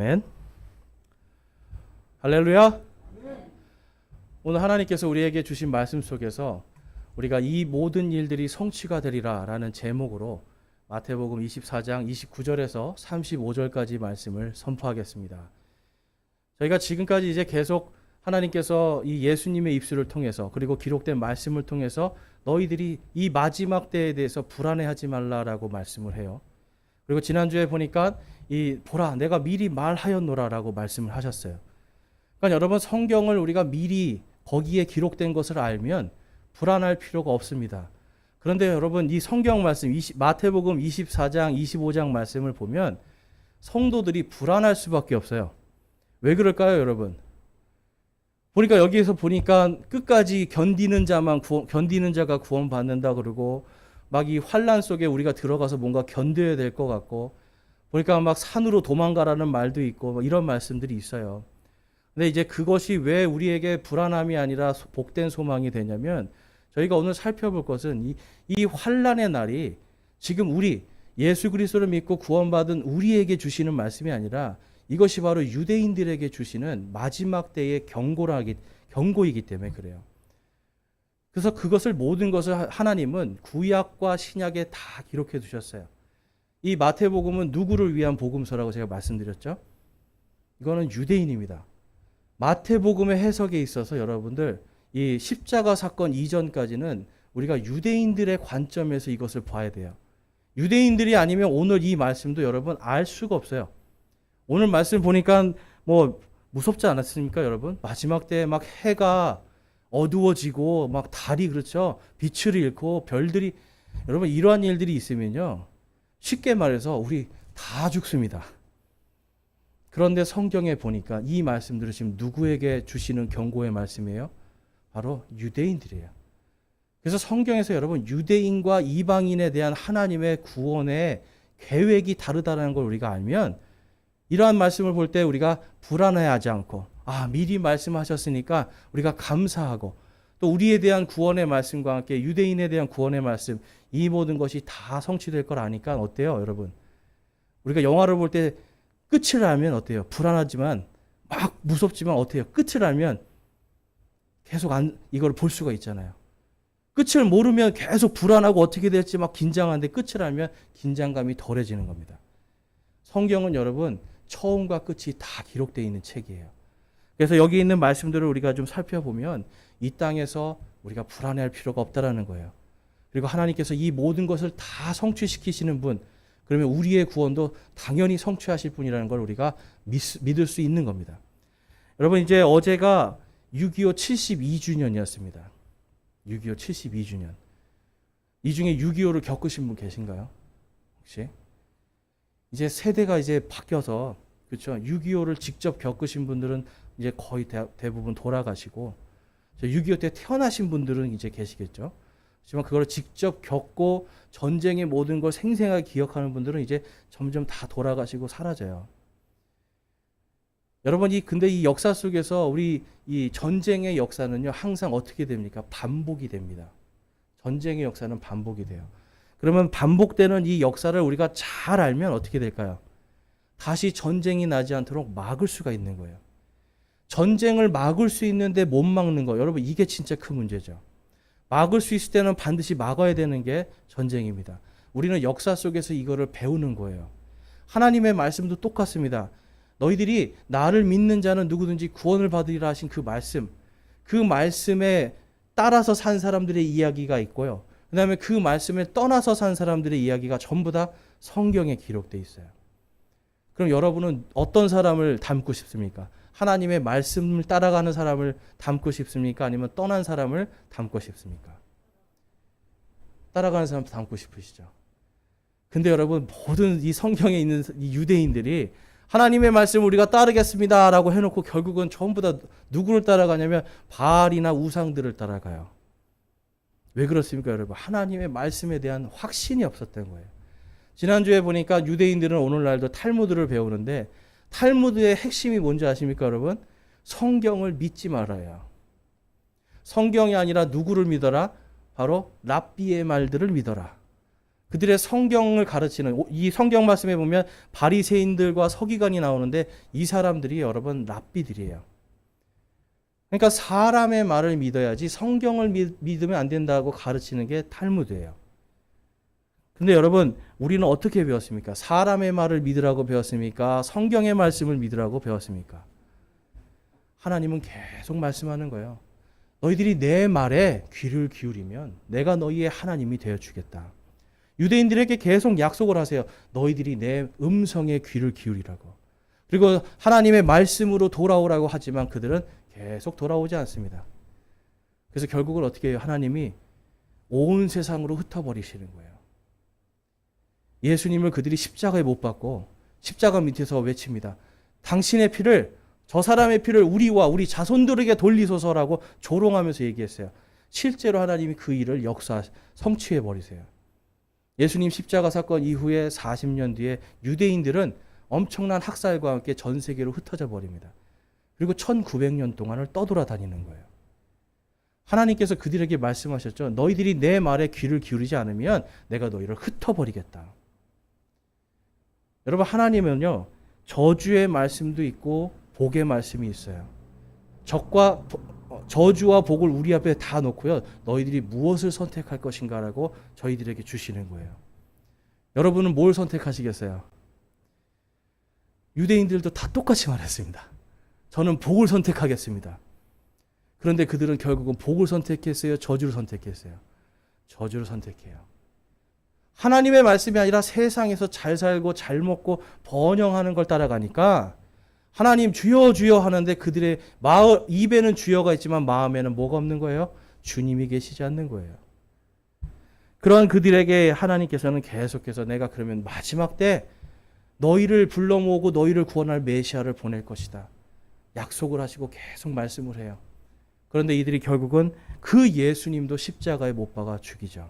아멘. 할렐루야. 오늘 하나님께서 우리에게 주신 말씀 속에서 우리가 이 모든 일들이 성취가 되리라 라는 제목으로 마태복음 24장 29절에서 35절까지 말씀을 선포하겠습니다. 저희가 지금까지 이제 계속 하나님께서 이 예수님의 입술을 통해서 그리고 기록된 말씀을 통해서 너희들이 이 마지막 때에 대해서 불안해하지 말라라고 말씀을 해요. 그리고 지난주에 보니까 보라 내가 미리 말하였노라라고 말씀을 하셨어요. 그러니까 여러분, 성경을 우리가 미리 거기에 기록된 것을 알면 불안할 필요가 없습니다. 그런데 여러분, 이 성경 말씀 마태복음 24장 25장 말씀을 보면 성도들이 불안할 수밖에 없어요. 왜 그럴까요, 여러분? 보니까 여기에서 보니까 끝까지 견디는 자가 구원받는다 그러고 막 이 환난 속에 우리가 들어가서 뭔가 견뎌야 될 것 같고, 보니까 막 산으로 도망가라는 말도 있고 이런 말씀들이 있어요. 근데 이제 그것이 왜 우리에게 불안함이 아니라 복된 소망이 되냐면, 저희가 오늘 살펴볼 것은 이 환난의 날이 지금 우리 예수 그리스도를 믿고 구원받은 우리에게 주시는 말씀이 아니라 이것이 바로 유대인들에게 주시는 마지막 때의 경고이기 때문에 그래요. 그래서 그것을 모든 것을 하나님은 구약과 신약에 다 기록해 두셨어요. 이 마태복음은 누구를 위한 복음서라고 제가 말씀드렸죠? 이거는 유대인입니다. 마태복음의 해석에 있어서 여러분들 이 십자가 사건 이전까지는 우리가 유대인들의 관점에서 이것을 봐야 돼요. 유대인들이 아니면 오늘 이 말씀도 여러분 알 수가 없어요. 오늘 말씀 보니까 뭐 무섭지 않았습니까, 여러분? 마지막 때 막 해가 어두워지고 막 달이, 그렇죠, 빛을 잃고 별들이, 여러분 이러한 일들이 있으면요 쉽게 말해서 우리 다 죽습니다. 그런데 성경에 보니까 이 말씀들은 지금 누구에게 주시는 경고의 말씀이에요? 바로 유대인들이에요. 그래서 성경에서 여러분 유대인과 이방인에 대한 하나님의 구원의 계획이 다르다는 걸 우리가 알면 이러한 말씀을 볼 때 우리가 불안해하지 않고, 미리 말씀하셨으니까 우리가 감사하고, 또 우리에 대한 구원의 말씀과 함께 유대인에 대한 구원의 말씀, 이 모든 것이 다 성취될 걸 아니까 어때요, 여러분? 우리가 영화를 볼 때 끝을 알면 어때요? 불안하지만 막 무섭지만 어때요? 끝을 알면 계속 이걸 볼 수가 있잖아요. 끝을 모르면 계속 불안하고 어떻게 될지 막 긴장하는데 끝을 알면 긴장감이 덜해지는 겁니다. 성경은 여러분 처음과 끝이 다 기록되어 있는 책이에요. 그래서 여기 있는 말씀들을 우리가 좀 살펴보면 이 땅에서 우리가 불안해할 필요가 없다라는 거예요. 그리고 하나님께서 이 모든 것을 다 성취시키시는 분, 그러면 우리의 구원도 당연히 성취하실 분이라는 걸 우리가 믿을 수 있는 겁니다. 여러분, 이제 어제가 6.25 72주년이었습니다. 6.25 72주년. 이 중에 6.25를 겪으신 분 계신가요? 혹시? 이제 세대가 이제 바뀌어서, 그렇죠, 6.25를 직접 겪으신 분들은 이제 거의 대부분 돌아가시고, 6.25 때 태어나신 분들은 이제 계시겠죠. 하지만 그걸 직접 겪고 전쟁의 모든 걸 생생하게 기억하는 분들은 이제 점점 다 돌아가시고 사라져요. 여러분, 근데 이 역사 속에서 우리 이 전쟁의 역사는요 항상 어떻게 됩니까? 반복이 됩니다. 전쟁의 역사는 반복이 돼요. 그러면 반복되는 이 역사를 우리가 잘 알면 어떻게 될까요? 다시 전쟁이 나지 않도록 막을 수가 있는 거예요. 전쟁을 막을 수 있는데 못 막는 거, 여러분 이게 진짜 큰 문제죠. 막을 수 있을 때는 반드시 막아야 되는 게 전쟁입니다. 우리는 역사 속에서 이거를 배우는 거예요. 하나님의 말씀도 똑같습니다. 너희들이 나를 믿는 자는 누구든지 구원을 받으리라 하신 그 말씀에 따라서 산 사람들의 이야기가 있고요. 그 다음에 그 말씀을 떠나서 산 사람들의 이야기가 전부 다 성경에 기록되어 있어요. 그럼 여러분은 어떤 사람을 닮고 싶습니까? 하나님의 말씀을 따라가는 사람을 닮고 싶습니까? 아니면 떠난 사람을 닮고 싶습니까? 따라가는 사람 닮고 싶으시죠? 근데 여러분, 모든 이 성경에 있는 이 유대인들이 하나님의 말씀을 우리가 따르겠습니다 라고 해놓고 결국은 전부 다 누구를 따라가냐면 바알이나 우상들을 따라가요. 왜 그렇습니까, 여러분? 하나님의 말씀에 대한 확신이 없었던 거예요. 지난주에 보니까 유대인들은 오늘날도 탈무드를 배우는데, 탈무드의 핵심이 뭔지 아십니까, 여러분? 성경을 믿지 말아요. 성경이 아니라 누구를 믿어라? 바로 랍비의 말들을 믿어라. 그들의 성경을 가르치는, 이 성경 말씀에 보면 바리새인들과 서기관이 나오는데 이 사람들이 여러분 랍비들이에요. 그러니까 사람의 말을 믿어야지 성경을 믿으면 안 된다고 가르치는 게 탈무드예요. 근데 여러분, 우리는 어떻게 배웠습니까? 사람의 말을 믿으라고 배웠습니까? 성경의 말씀을 믿으라고 배웠습니까? 하나님은 계속 말씀하는 거예요. 너희들이 내 말에 귀를 기울이면 내가 너희의 하나님이 되어주겠다. 유대인들에게 계속 약속을 하세요. 너희들이 내 음성에 귀를 기울이라고. 그리고 하나님의 말씀으로 돌아오라고 하지만 그들은 계속 돌아오지 않습니다. 그래서 결국은 어떻게 해요? 하나님이 온 세상으로 흩어버리시는 거예요. 예수님을 그들이 십자가에 못 박고 십자가 밑에서 외칩니다. 당신의 피를, 저 사람의 피를 우리와 우리 자손들에게 돌리소서라고 조롱하면서 얘기했어요. 실제로 하나님이 그 일을 성취해 버리세요. 예수님 십자가 사건 이후에 40년 뒤에 유대인들은 엄청난 학살과 함께 전 세계로 흩어져 버립니다. 그리고 1900년 동안을 떠돌아다니는 거예요. 하나님께서 그들에게 말씀하셨죠. 너희들이 내 말에 귀를 기울이지 않으면 내가 너희를 흩어버리겠다. 여러분, 하나님은요, 저주의 말씀도 있고 복의 말씀이 있어요. 저주와 복을 우리 앞에 다 놓고요, 너희들이 무엇을 선택할 것인가라고 저희들에게 주시는 거예요. 여러분은 뭘 선택하시겠어요? 유대인들도 다 똑같이 말했습니다. 저는 복을 선택하겠습니다. 그런데 그들은 결국은 복을 선택했어요? 저주를 선택했어요? 저주를 선택해요. 하나님의 말씀이 아니라 세상에서 잘 살고 잘 먹고 번영하는 걸 따라가니까 하나님 주여 주여 하는데 그들의 입에는 주여가 있지만 마음에는 뭐가 없는 거예요? 주님이 계시지 않는 거예요. 그러한 그들에게 하나님께서는 계속해서 내가 그러면 마지막 때 너희를 불러 모으고 너희를 구원할 메시아를 보낼 것이다. 약속을 하시고 계속 말씀을 해요. 그런데 이들이 결국은 그 예수님도 십자가에 못 박아 죽이죠.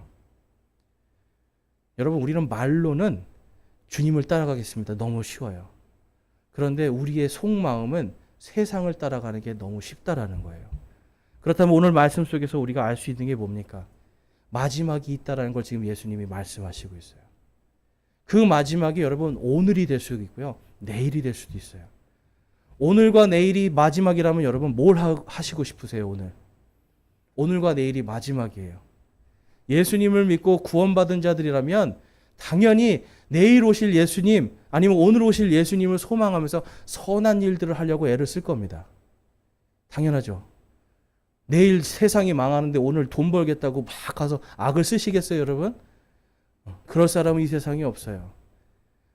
여러분, 우리는 말로는 주님을 따라가겠습니다. 너무 쉬워요. 그런데 우리의 속마음은 세상을 따라가는 게 너무 쉽다라는 거예요. 그렇다면 오늘 말씀 속에서 우리가 알 수 있는 게 뭡니까? 마지막이 있다라는 걸 지금 예수님이 말씀하시고 있어요. 그 마지막이 여러분 오늘이 될 수도 있고요, 내일이 될 수도 있어요. 오늘과 내일이 마지막이라면 여러분 뭘 하시고 싶으세요? 오늘과 내일이 마지막이에요. 예수님을 믿고 구원받은 자들이라면 당연히 내일 오실 예수님 아니면 오늘 오실 예수님을 소망하면서 선한 일들을 하려고 애를 쓸 겁니다. 당연하죠. 내일 세상이 망하는데 오늘 돈 벌겠다고 막 가서 악을 쓰시겠어요, 여러분? 그럴 사람은 이 세상에 없어요.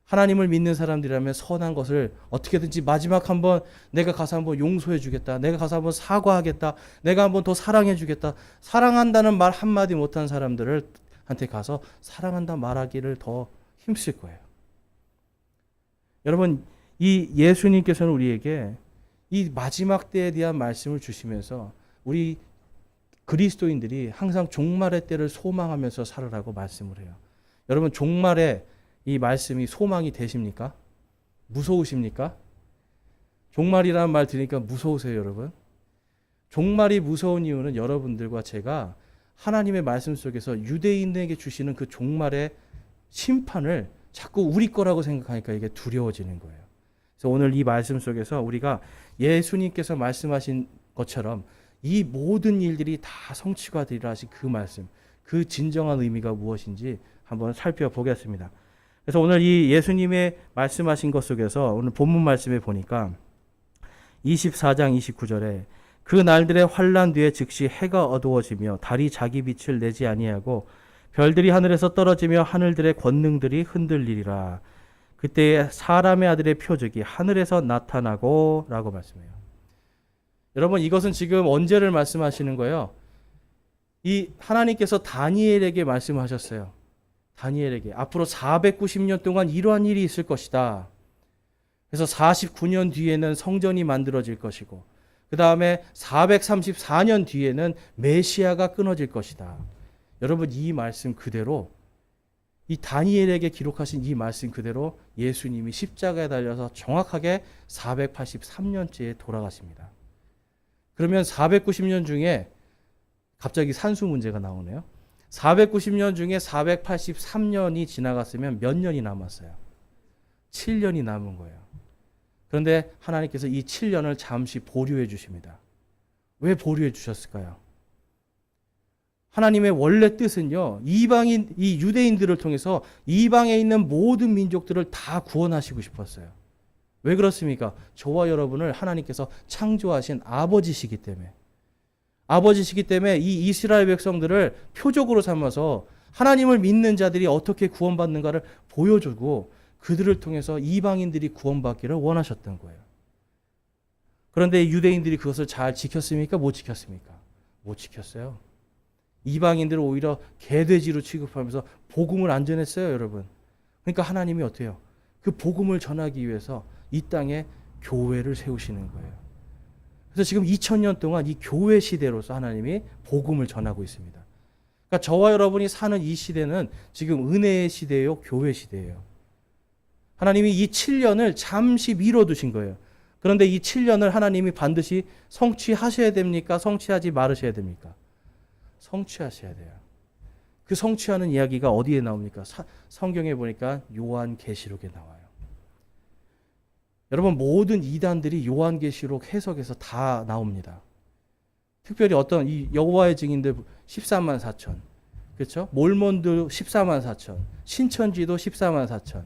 하나님을 믿는 사람들이라면 선한 것을 어떻게든지 마지막 한번 내가 가서 한번 용서해 주겠다. 내가 가서 한번 사과하겠다. 내가 한번 더 사랑해 주겠다. 사랑한다는 말 한마디 못한 사람들한테 가서 사랑한다 말하기를 더 힘쓸 거예요. 여러분, 이 예수님께서는 우리에게 이 마지막 때에 대한 말씀을 주시면서 우리 그리스도인들이 항상 종말의 때를 소망하면서 살으라고 말씀을 해요. 여러분, 종말에 이 말씀이 소망이 되십니까? 무서우십니까? 종말이라는 말 들으니까 무서우세요, 여러분? 종말이 무서운 이유는 여러분들과 제가 하나님의 말씀 속에서 유대인에게 주시는 그 종말의 심판을 자꾸 우리 거라고 생각하니까 이게 두려워지는 거예요. 그래서 오늘 이 말씀 속에서 우리가 예수님께서 말씀하신 것처럼 이 모든 일들이 다 성취가 되리라 하신 그 말씀, 그 진정한 의미가 무엇인지 한번 살펴보겠습니다. 그래서 오늘 이 예수님의 말씀하신 것 속에서 오늘 본문 말씀에 보니까 24장 29절에 그 날들의 환난 뒤에 즉시 해가 어두워지며 달이 자기 빛을 내지 아니하고 별들이 하늘에서 떨어지며 하늘들의 권능들이 흔들리리라. 그때에 사람의 아들의 표적이 하늘에서 나타나고 라고 말씀해요. 여러분, 이것은 지금 언제를 말씀하시는 거예요? 이 하나님께서 다니엘에게 말씀하셨어요. 다니엘에게 앞으로 490년 동안 이러한 일이 있을 것이다. 그래서 49년 뒤에는 성전이 만들어질 것이고 그 다음에 434년 뒤에는 메시아가 끊어질 것이다. 여러분, 이 말씀 그대로, 이 다니엘에게 기록하신 이 말씀 그대로 예수님이 십자가에 달려서 정확하게 483년째에 돌아가십니다. 그러면 490년 중에 갑자기 산수 문제가 나오네요. 490년 중에 483년이 지나갔으면 몇 년이 남았어요? 7년이 남은 거예요. 그런데 하나님께서 이 7년을 잠시 보류해 주십니다. 왜 보류해 주셨을까요? 하나님의 원래 뜻은요, 이방인, 이 유대인들을 통해서 이방에 있는 모든 민족들을 다 구원하시고 싶었어요. 왜 그렇습니까? 저와 여러분을 하나님께서 창조하신 아버지시기 때문에. 아버지시기 때문에 이 이스라엘 백성들을 표적으로 삼아서 하나님을 믿는 자들이 어떻게 구원받는가를 보여주고 그들을 통해서 이방인들이 구원받기를 원하셨던 거예요. 그런데 유대인들이 그것을 잘 지켰습니까? 못 지켰습니까? 못 지켰어요. 이방인들을 오히려 개돼지로 취급하면서 복음을 안 전했어요, 여러분. 그러니까 하나님이 어때요? 그 복음을 전하기 위해서 이 땅에 교회를 세우시는 거예요. 그래서 지금 2000년 동안 이 교회 시대로서 하나님이 복음을 전하고 있습니다. 그러니까 저와 여러분이 사는 이 시대는 지금 은혜의 시대예요, 교회 시대예요. 하나님이 이 7년을 잠시 미뤄두신 거예요. 그런데 이 7년을 하나님이 반드시 성취하셔야 됩니까? 성취하지 말으셔야 됩니까? 성취하셔야 돼요. 그 성취하는 이야기가 어디에 나옵니까? 성경에 보니까 요한계시록에 나와요. 여러분, 모든 이단들이 요한계시록 해석에서 다 나옵니다. 특별히 어떤 이 여호와의 증인들 14만 4천, 그렇죠? 몰몬도 14만 4천, 신천지도 14만 4천.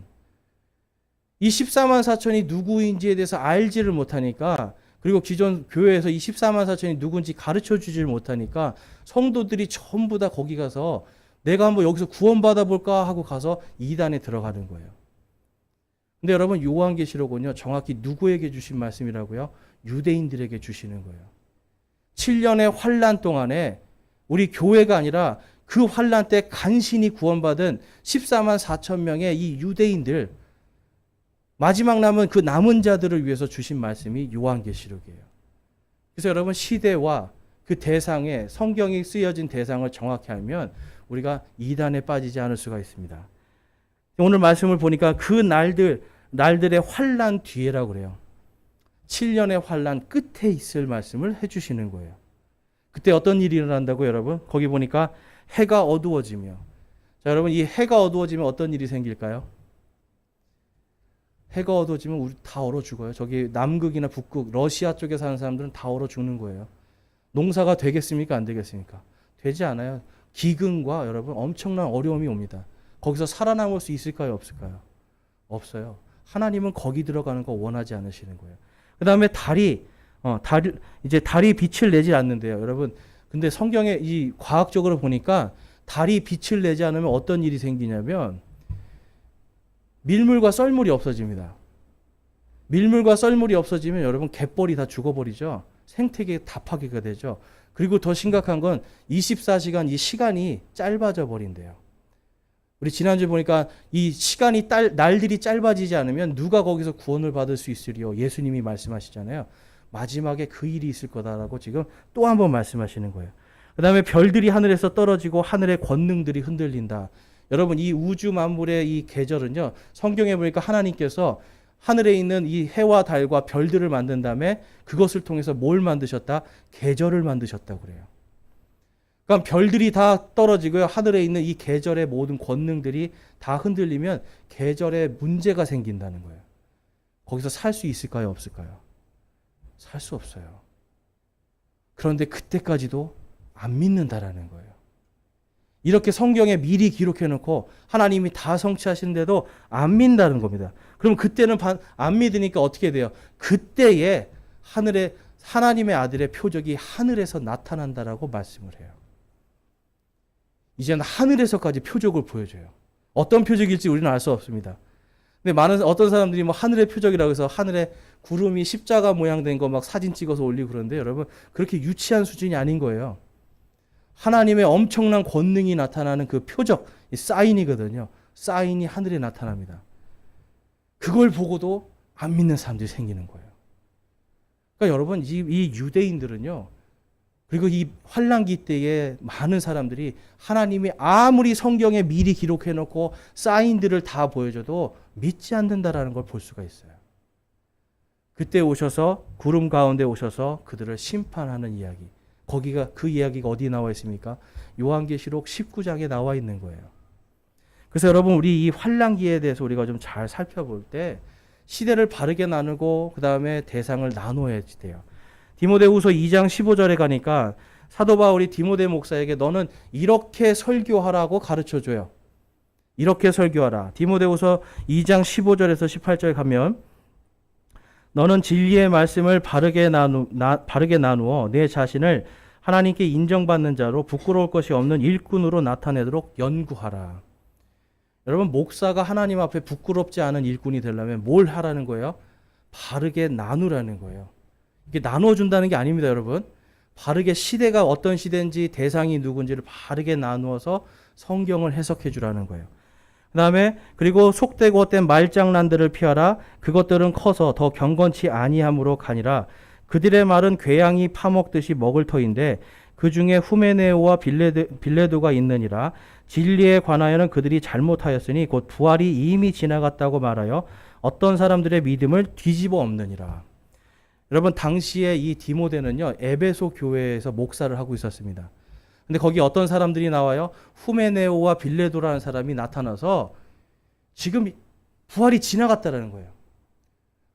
이 14만 4천이 누구인지에 대해서 알지를 못하니까, 그리고 기존 교회에서 이 14만 4천이 누군지 가르쳐 주지를 못하니까 성도들이 전부 다 거기 가서 내가 한번 여기서 구원받아 볼까 하고 가서 이단에 들어가는 거예요. 근데 여러분, 요한계시록은요, 정확히 누구에게 주신 말씀이라고요? 유대인들에게 주시는 거예요. 7년의 환란 동안에 우리 교회가 아니라 그 환란 때 간신히 구원받은 14만 4천 명의 이 유대인들, 마지막 남은 그 남은 자들을 위해서 주신 말씀이 요한계시록이에요. 그래서 여러분, 시대와 그 대상에, 성경이 쓰여진 대상을 정확히 알면 우리가 이단에 빠지지 않을 수가 있습니다. 오늘 말씀을 보니까 그 날들의 환란 뒤에라고 그래요. 7년의 환란 끝에 있을 말씀을 해주시는 거예요. 그때 어떤 일이 일어난다고 여러분? 거기 보니까 해가 어두워지며. 자, 여러분, 이 해가 어두워지면 어떤 일이 생길까요? 해가 어두워지면 우리 다 얼어 죽어요. 저기 남극이나 북극, 러시아 쪽에 사는 사람들은 다 얼어 죽는 거예요. 농사가 되겠습니까? 안 되겠습니까? 되지 않아요. 기근과 여러분 엄청난 어려움이 옵니다. 거기서 살아남을 수 있을까요? 없을까요? 없어요. 하나님은 거기 들어가는 거 원하지 않으시는 거예요. 그 다음에 달이 빛을 내지 않는데요. 여러분, 근데 성경에 이 과학적으로 보니까 달이 빛을 내지 않으면 어떤 일이 생기냐면 밀물과 썰물이 없어집니다. 밀물과 썰물이 없어지면 여러분 갯벌이 다 죽어버리죠. 생태계 다 파괴가 되죠. 그리고 더 심각한 건 24시간 이 시간이 짧아져 버린대요. 우리 지난주에 보니까 이 시간이 날들이 짧아지지 않으면 누가 거기서 구원을 받을 수 있으리요. 예수님이 말씀하시잖아요. 마지막에 그 일이 있을 거다라고 지금 또 한 번 말씀하시는 거예요. 그 다음에 별들이 하늘에서 떨어지고 하늘의 권능들이 흔들린다. 여러분, 이 우주 만물의 이 계절은요, 성경에 보니까 하나님께서 하늘에 있는 이 해와 달과 별들을 만든 다음에 그것을 통해서 뭘 만드셨다? 계절을 만드셨다고 그래요. 그러니까 별들이 다 떨어지고요. 하늘에 있는 이 계절의 모든 권능들이 다 흔들리면 계절에 문제가 생긴다는 거예요. 거기서 살 수 있을까요? 없을까요? 살 수 없어요. 그런데 그때까지도 안 믿는다라는 거예요. 이렇게 성경에 미리 기록해 놓고 하나님이 다 성취하시는데도 안 믿는다는 겁니다. 그럼 그때는 안 믿으니까 어떻게 돼요? 그때에 하나님의 아들의 표적이 하늘에서 나타난다라고 말씀을 해요. 이제는 하늘에서까지 표적을 보여줘요. 어떤 표적일지 우리는 알 수 없습니다. 근데 어떤 사람들이 뭐 하늘의 표적이라고 해서 하늘에 구름이 십자가 모양 된 거 막 사진 찍어서 올리고 그러는데 여러분, 그렇게 유치한 수준이 아닌 거예요. 하나님의 엄청난 권능이 나타나는 그 표적, 사인이거든요. 사인이 하늘에 나타납니다. 그걸 보고도 안 믿는 사람들이 생기는 거예요. 그러니까 여러분, 이 유대인들은요, 그리고 이 환란기 때에 많은 사람들이 하나님이 아무리 성경에 미리 기록해놓고 사인들을 다 보여줘도 믿지 않는다라는 걸 볼 수가 있어요. 그때 오셔서 구름 가운데 오셔서 그들을 심판하는 이야기. 거기가 그 이야기가 어디 나와 있습니까? 요한계시록 19장에 나와 있는 거예요. 그래서 여러분 우리 이 환란기에 대해서 우리가 좀 잘 살펴볼 때 시대를 바르게 나누고 그 다음에 대상을 나눠야 돼요. 디모데후서 2장 15절에 가니까 사도 바울이 디모데 목사에게 너는 이렇게 설교하라고 가르쳐줘요. 이렇게 설교하라. 디모데후서 2장 15절에서 18절 가면 너는 진리의 말씀을 바르게 나누어 내 자신을 하나님께 인정받는 자로 부끄러울 것이 없는 일꾼으로 나타내도록 연구하라. 여러분 목사가 하나님 앞에 부끄럽지 않은 일꾼이 되려면 뭘 하라는 거예요? 바르게 나누라는 거예요. 이게 나눠준다는 게 아닙니다, 여러분. 바르게 시대가 어떤 시대인지 대상이 누군지를 바르게 나누어서 성경을 해석해 주라는 거예요. 그 다음에 그리고 속되고 헛된 말장난들을 피하라. 그것들은 커서 더 경건치 아니함으로 가니라. 그들의 말은 궤양이 파먹듯이 먹을 터인데 그 중에 후메네오와 빌레도가 있느니라. 진리에 관하여는 그들이 잘못하였으니 곧 부활이 이미 지나갔다고 말하여 어떤 사람들의 믿음을 뒤집어 엎느니라. 여러분 당시에 이 디모데는요 에베소 교회에서 목사를 하고 있었습니다. 근데 거기 어떤 사람들이 나와요? 후메네오와 빌레도라는 사람이 나타나서 지금 부활이 지나갔다는 거예요.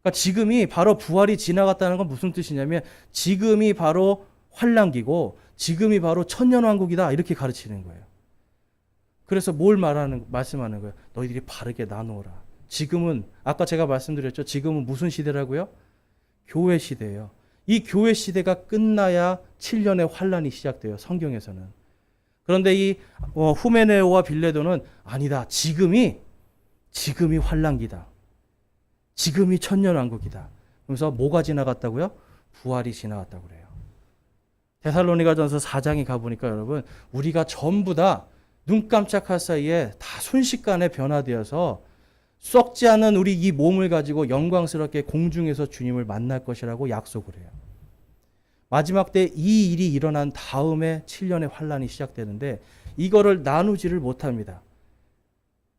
그러니까 지금이 바로 부활이 지나갔다는 건 무슨 뜻이냐면 지금이 바로 환란기고 지금이 바로 천년왕국이다 이렇게 가르치는 거예요. 그래서 뭘 말씀하는 거예요? 너희들이 바르게 나누어라. 지금은 아까 제가 말씀드렸죠. 지금은 무슨 시대라고요? 교회 시대예요. 이 교회 시대가 끝나야 7년의 환란이 시작돼요. 성경에서는. 그런데 이 후메네오와 빌레도는 아니다. 지금이 환란기다. 지금이 천년왕국이다. 그래서 뭐가 지나갔다고요? 부활이 지나갔다고 그래요. 데살로니가전서 4장에 가보니까 여러분 우리가 전부 다 눈 깜짝할 사이에 다 순식간에 변화되어서 썩지 않은 우리 이 몸을 가지고 영광스럽게 공중에서 주님을 만날 것이라고 약속을 해요. 마지막 때 이 일이 일어난 다음에 7년의 환란이 시작되는데 이거를 나누지를 못합니다.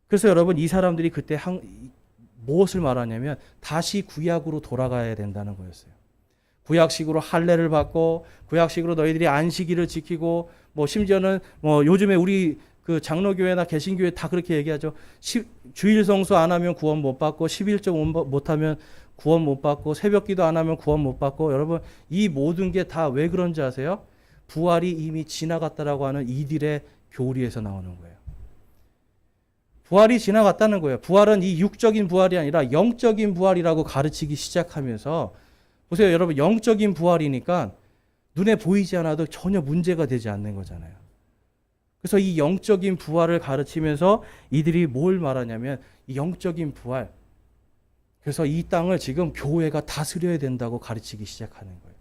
그래서 여러분 이 사람들이 그때 무엇을 말하냐면 다시 구약으로 돌아가야 된다는 거였어요. 구약식으로 할례를 받고 구약식으로 너희들이 안식일을 지키고 뭐 심지어는 뭐 요즘에 우리 그 장로교회나 개신교회 다 그렇게 얘기하죠. 주일 성수 안 하면 구원 못 받고 11조 못 하면 구원 못 받고 새벽기도 안 하면 구원 못 받고 여러분 이 모든 게 다 왜 그런지 아세요? 부활이 이미 지나갔다라고 하는 이들의 교리에서 나오는 거예요. 부활이 지나갔다는 거예요. 부활은 이 육적인 부활이 아니라 영적인 부활이라고 가르치기 시작하면서 보세요, 여러분 영적인 부활이니까 눈에 보이지 않아도 전혀 문제가 되지 않는 거잖아요. 그래서 이 영적인 부활을 가르치면서 이들이 뭘 말하냐면 이 영적인 부활. 그래서 이 땅을 지금 교회가 다스려야 된다고 가르치기 시작하는 거예요.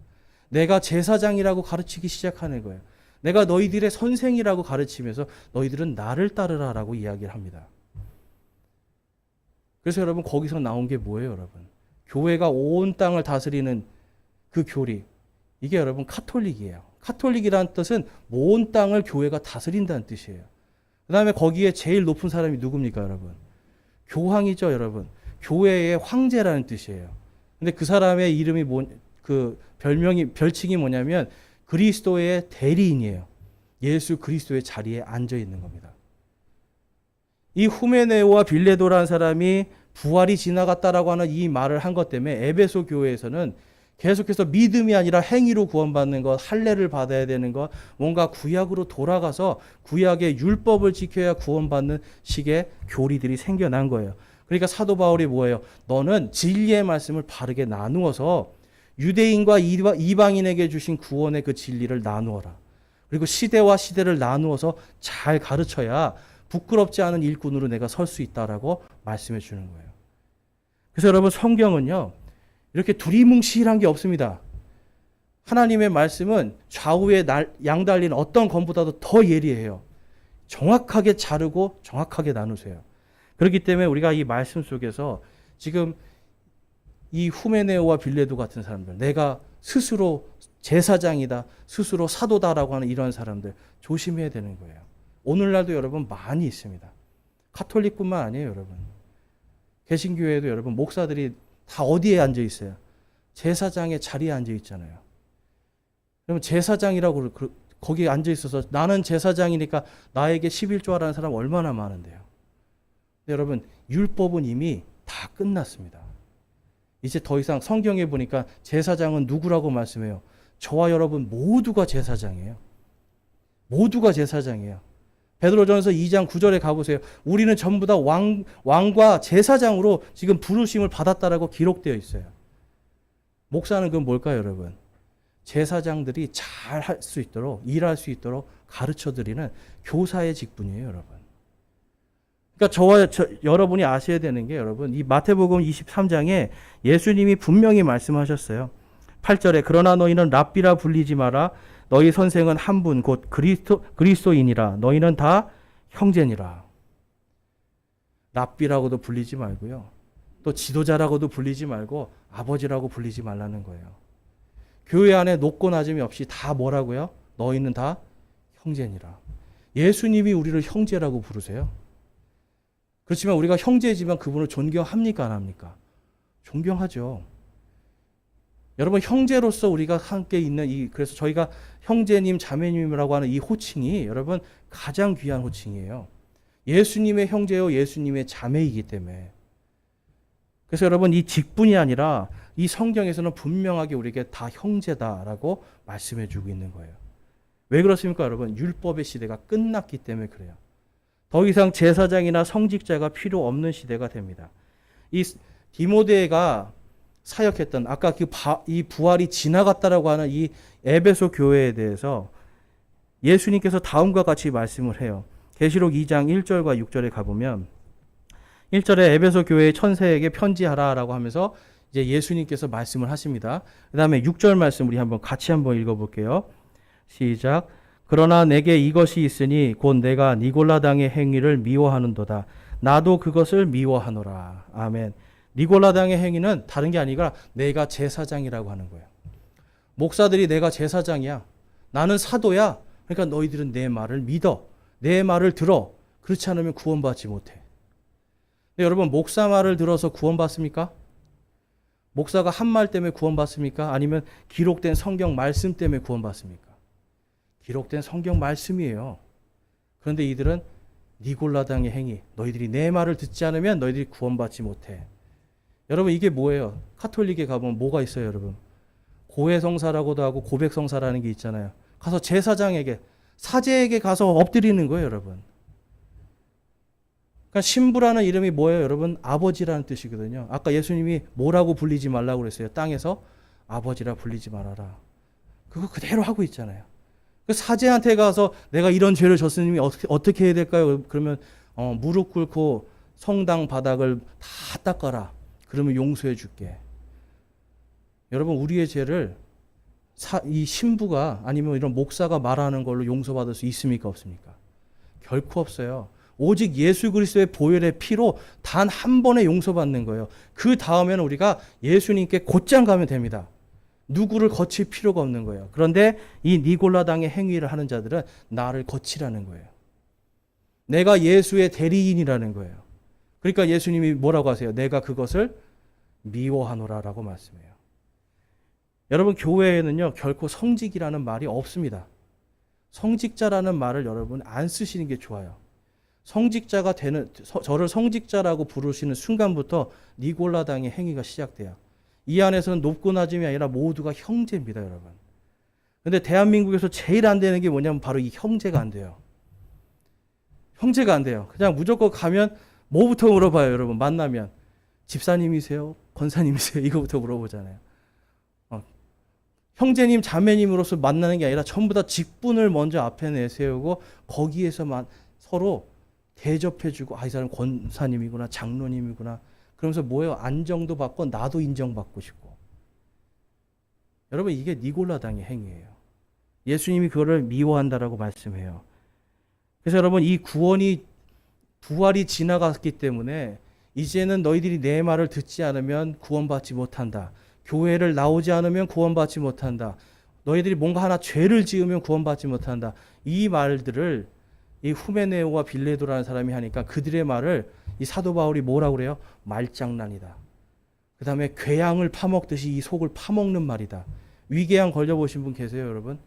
내가 제사장이라고 가르치기 시작하는 거예요. 내가 너희들의 선생이라고 가르치면서 너희들은 나를 따르라라고 이야기를 합니다. 그래서 여러분 거기서 나온 게 뭐예요, 여러분? 교회가 온 땅을 다스리는 그 교리. 이게 여러분 카톨릭이에요. 카톨릭이라는 뜻은 온 땅을 교회가 다스린다는 뜻이에요. 그 다음에 거기에 제일 높은 사람이 누굽니까, 여러분? 교황이죠, 여러분. 교회의 황제라는 뜻이에요. 근데 그 사람의 이름이 별칭이 뭐냐면 그리스도의 대리인이에요. 예수 그리스도의 자리에 앉아 있는 겁니다. 이 후메네오와 빌레도라는 사람이 부활이 지나갔다라고 하는 이 말을 한 것 때문에 에베소 교회에서는 계속해서 믿음이 아니라 행위로 구원받는 것, 할례를 받아야 되는 것, 뭔가 구약으로 돌아가서 구약의 율법을 지켜야 구원받는 식의 교리들이 생겨난 거예요. 그러니까 사도 바울이 뭐예요? 너는 진리의 말씀을 바르게 나누어서 유대인과 이방인에게 주신 구원의 그 진리를 나누어라. 그리고 시대와 시대를 나누어서 잘 가르쳐야 부끄럽지 않은 일꾼으로 내가 설 수 있다라고 말씀해 주는 거예요. 그래서 여러분 성경은요. 이렇게 두리뭉실한 게 없습니다. 하나님의 말씀은 좌우에 양달린 어떤 검보다도 더 예리해요. 정확하게 자르고 정확하게 나누세요. 그렇기 때문에 우리가 이 말씀 속에서 지금 이 후메네오와 빌레도 같은 사람들, 내가 스스로 제사장이다, 스스로 사도다라고 하는 이런 사람들 조심해야 되는 거예요. 오늘날도 여러분 많이 있습니다. 카톨릭뿐만 아니에요, 여러분. 개신교회도 여러분 목사들이 다 어디에 앉아 있어요? 제사장의 자리에 앉아 있잖아요. 그러면 제사장이라고 거기에 앉아 있어서 나는 제사장이니까 나에게 11조 하라는 사람 얼마나 많은데요. 근데 여러분 율법은 이미 다 끝났습니다. 이제 더 이상 성경에 보니까 제사장은 누구라고 말씀해요? 저와 여러분 모두가 제사장이에요. 모두가 제사장이에요. 베드로전서 2장 9절에 가보세요. 우리는 전부 다 왕과 제사장으로 지금 부르심을 받았다라고 기록되어 있어요. 목사는 그건 뭘까요, 여러분? 제사장들이 잘 할 수 있도록, 일할 수 있도록 가르쳐 드리는 교사의 직분이에요, 여러분. 그러니까 여러분이 아셔야 되는 게 여러분, 이 마태복음 23장에 예수님이 분명히 말씀하셨어요. 8절에 그러나 너희는 랍비라 불리지 마라. 너희 선생은 한 분 곧 그리스도인이라. 너희는 다 형제니라. 랍비라고도 불리지 말고요. 또 지도자라고도 불리지 말고 아버지라고 불리지 말라는 거예요. 교회 안에 높고 낮음이 없이 다 뭐라고요? 너희는 다 형제니라. 예수님이 우리를 형제라고 부르세요. 그렇지만 우리가 형제지만 그분을 존경합니까? 안 합니까? 존경하죠. 여러분 형제로서 우리가 함께 있는 그래서 저희가 형제님 자매님이라고 하는 이 호칭이 여러분 가장 귀한 호칭이에요. 예수님의 형제요 예수님의 자매이기 때문에. 그래서 여러분 이 직분이 아니라 이 성경에서는 분명하게 우리에게 다 형제다라고 말씀해 주고 있는 거예요. 왜 그렇습니까, 여러분? 율법의 시대가 끝났기 때문에 그래요. 더 이상 제사장이나 성직자가 필요 없는 시대가 됩니다. 이 디모데가 사역했던 아까 이 부활이 지나갔다라고 하는 이 에베소 교회에 대해서 예수님께서 다음과 같이 말씀을 해요. 계시록 2장 1절과 6절에 가보면 1절에 에베소 교회의 천사에게 편지하라라고 하면서 이제 예수님께서 말씀을 하십니다. 그 다음에 6절 말씀 우리 같이 한번 읽어볼게요. 시작. 그러나 내게 이것이 있으니 곧 내가 니골라당의 행위를 미워하는도다. 나도 그것을 미워하노라. 아멘. 니골라당의 행위는 다른 게 아니라 내가 제사장이라고 하는 거예요. 목사들이 내가 제사장이야. 나는 사도야. 그러니까 너희들은 내 말을 믿어. 내 말을 들어. 그렇지 않으면 구원받지 못해. 근데 여러분 목사 말을 들어서 구원받습니까? 목사가 한 말 때문에 구원받습니까? 아니면 기록된 성경 말씀 때문에 구원받습니까? 기록된 성경 말씀이에요. 그런데 이들은 니골라당의 행위, 너희들이 내 말을 듣지 않으면 너희들이 구원받지 못해. 여러분 이게 뭐예요? 카톨릭에 가보면 뭐가 있어요, 여러분? 고해성사라고도 하고 고백성사라는 게 있잖아요. 가서 제사장에게, 사제에게 가서 엎드리는 거예요, 여러분. 그러니까 신부라는 이름이 뭐예요, 여러분? 아버지라는 뜻이거든요. 아까 예수님이 뭐라고 불리지 말라고 그랬어요? 땅에서 아버지라 불리지 말아라. 그거 그대로 하고 있잖아요. 그 사제한테 가서 내가 이런 죄를 졌으니 어떻게 해야 될까요? 그러면 무릎 꿇고 성당 바닥을 다 닦아라. 그러면 용서해 줄게. 여러분 우리의 죄를 이 신부가 아니면 이런 목사가 말하는 걸로 용서받을 수 있습니까? 없습니까? 결코 없어요. 오직 예수 그리스도의 보혈의 피로 단 한 번에 용서받는 거예요. 그 다음에는 우리가 예수님께 곧장 가면 됩니다. 누구를 거칠 필요가 없는 거예요. 그런데 이 니골라당의 행위를 하는 자들은 나를 거치라는 거예요. 내가 예수의 대리인이라는 거예요. 그러니까 예수님이 뭐라고 하세요? 내가 그것을 미워하노라라고 말씀해요. 여러분 교회에는요 결코 성직이라는 말이 없습니다. 성직자라는 말을 여러분 안 쓰시는 게 좋아요. 성직자가 되는 저를 성직자라고 부르시는 순간부터 니골라당의 행위가 시작돼요. 이 안에서는 높고 낮음이 아니라 모두가 형제입니다, 여러분. 근데 대한민국에서 제일 안 되는 게 뭐냐면 바로 이 형제가 안 돼요. 형제가 안 돼요. 그냥 무조건 가면 뭐부터 물어봐요, 여러분. 만나면 집사님이세요? 권사님이세요? 이거부터 물어보잖아요. 형제님, 자매님으로서 만나는 게 아니라 전부 다 직분을 먼저 앞에 내세우고 거기에서만 서로 대접해주고 이 사람 권사님이구나, 장로님이구나. 그러면서 뭐예요? 안정도 받고 나도 인정받고 싶고. 여러분 이게 니골라당의 행위예요. 예수님이 그거를 미워한다라고 말씀해요. 그래서 여러분 이 부활이 지나갔기 때문에 이제는 너희들이 내 말을 듣지 않으면 구원받지 못한다. 교회를 나오지 않으면 구원받지 못한다. 너희들이 뭔가 하나 죄를 지으면 구원받지 못한다. 이 말들을 이 후메네오와 빌레도라는 사람이 하니까 그들의 말을 이 사도 바울이 뭐라고 그래요? 말장난이다. 그 다음에 괴양을 파먹듯이 이 속을 파먹는 말이다. 위궤양 걸려보신 분 계세요, 여러분?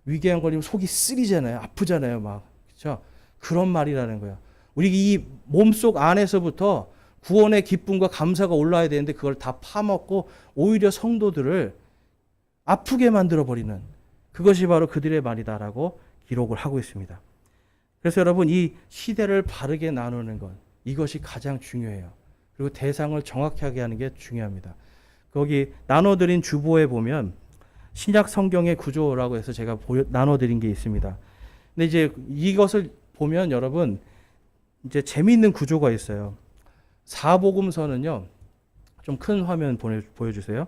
위궤양 걸리면 속이 쓰리잖아요. 아프잖아요, 막. 그렇죠? 그런 말이라는 거예요. 우리 이 몸속 안에서부터 구원의 기쁨과 감사가 올라야 되는데 그걸 다 파먹고 오히려 성도들을 아프게 만들어버리는 그것이 바로 그들의 말이다라고 기록을 하고 있습니다. 그래서 여러분 이 시대를 바르게 나누는 것 이것이 가장 중요해요. 그리고 대상을 정확하게 하는 게 중요합니다. 거기 나눠드린 주보에 보면 신약 성경의 구조라고 해서 제가 나눠드린 게 있습니다. 근데 이제 이것을 보면 여러분 이제 재미있는 구조가 있어요. 사복음서는요. 좀 큰 화면 보여주세요.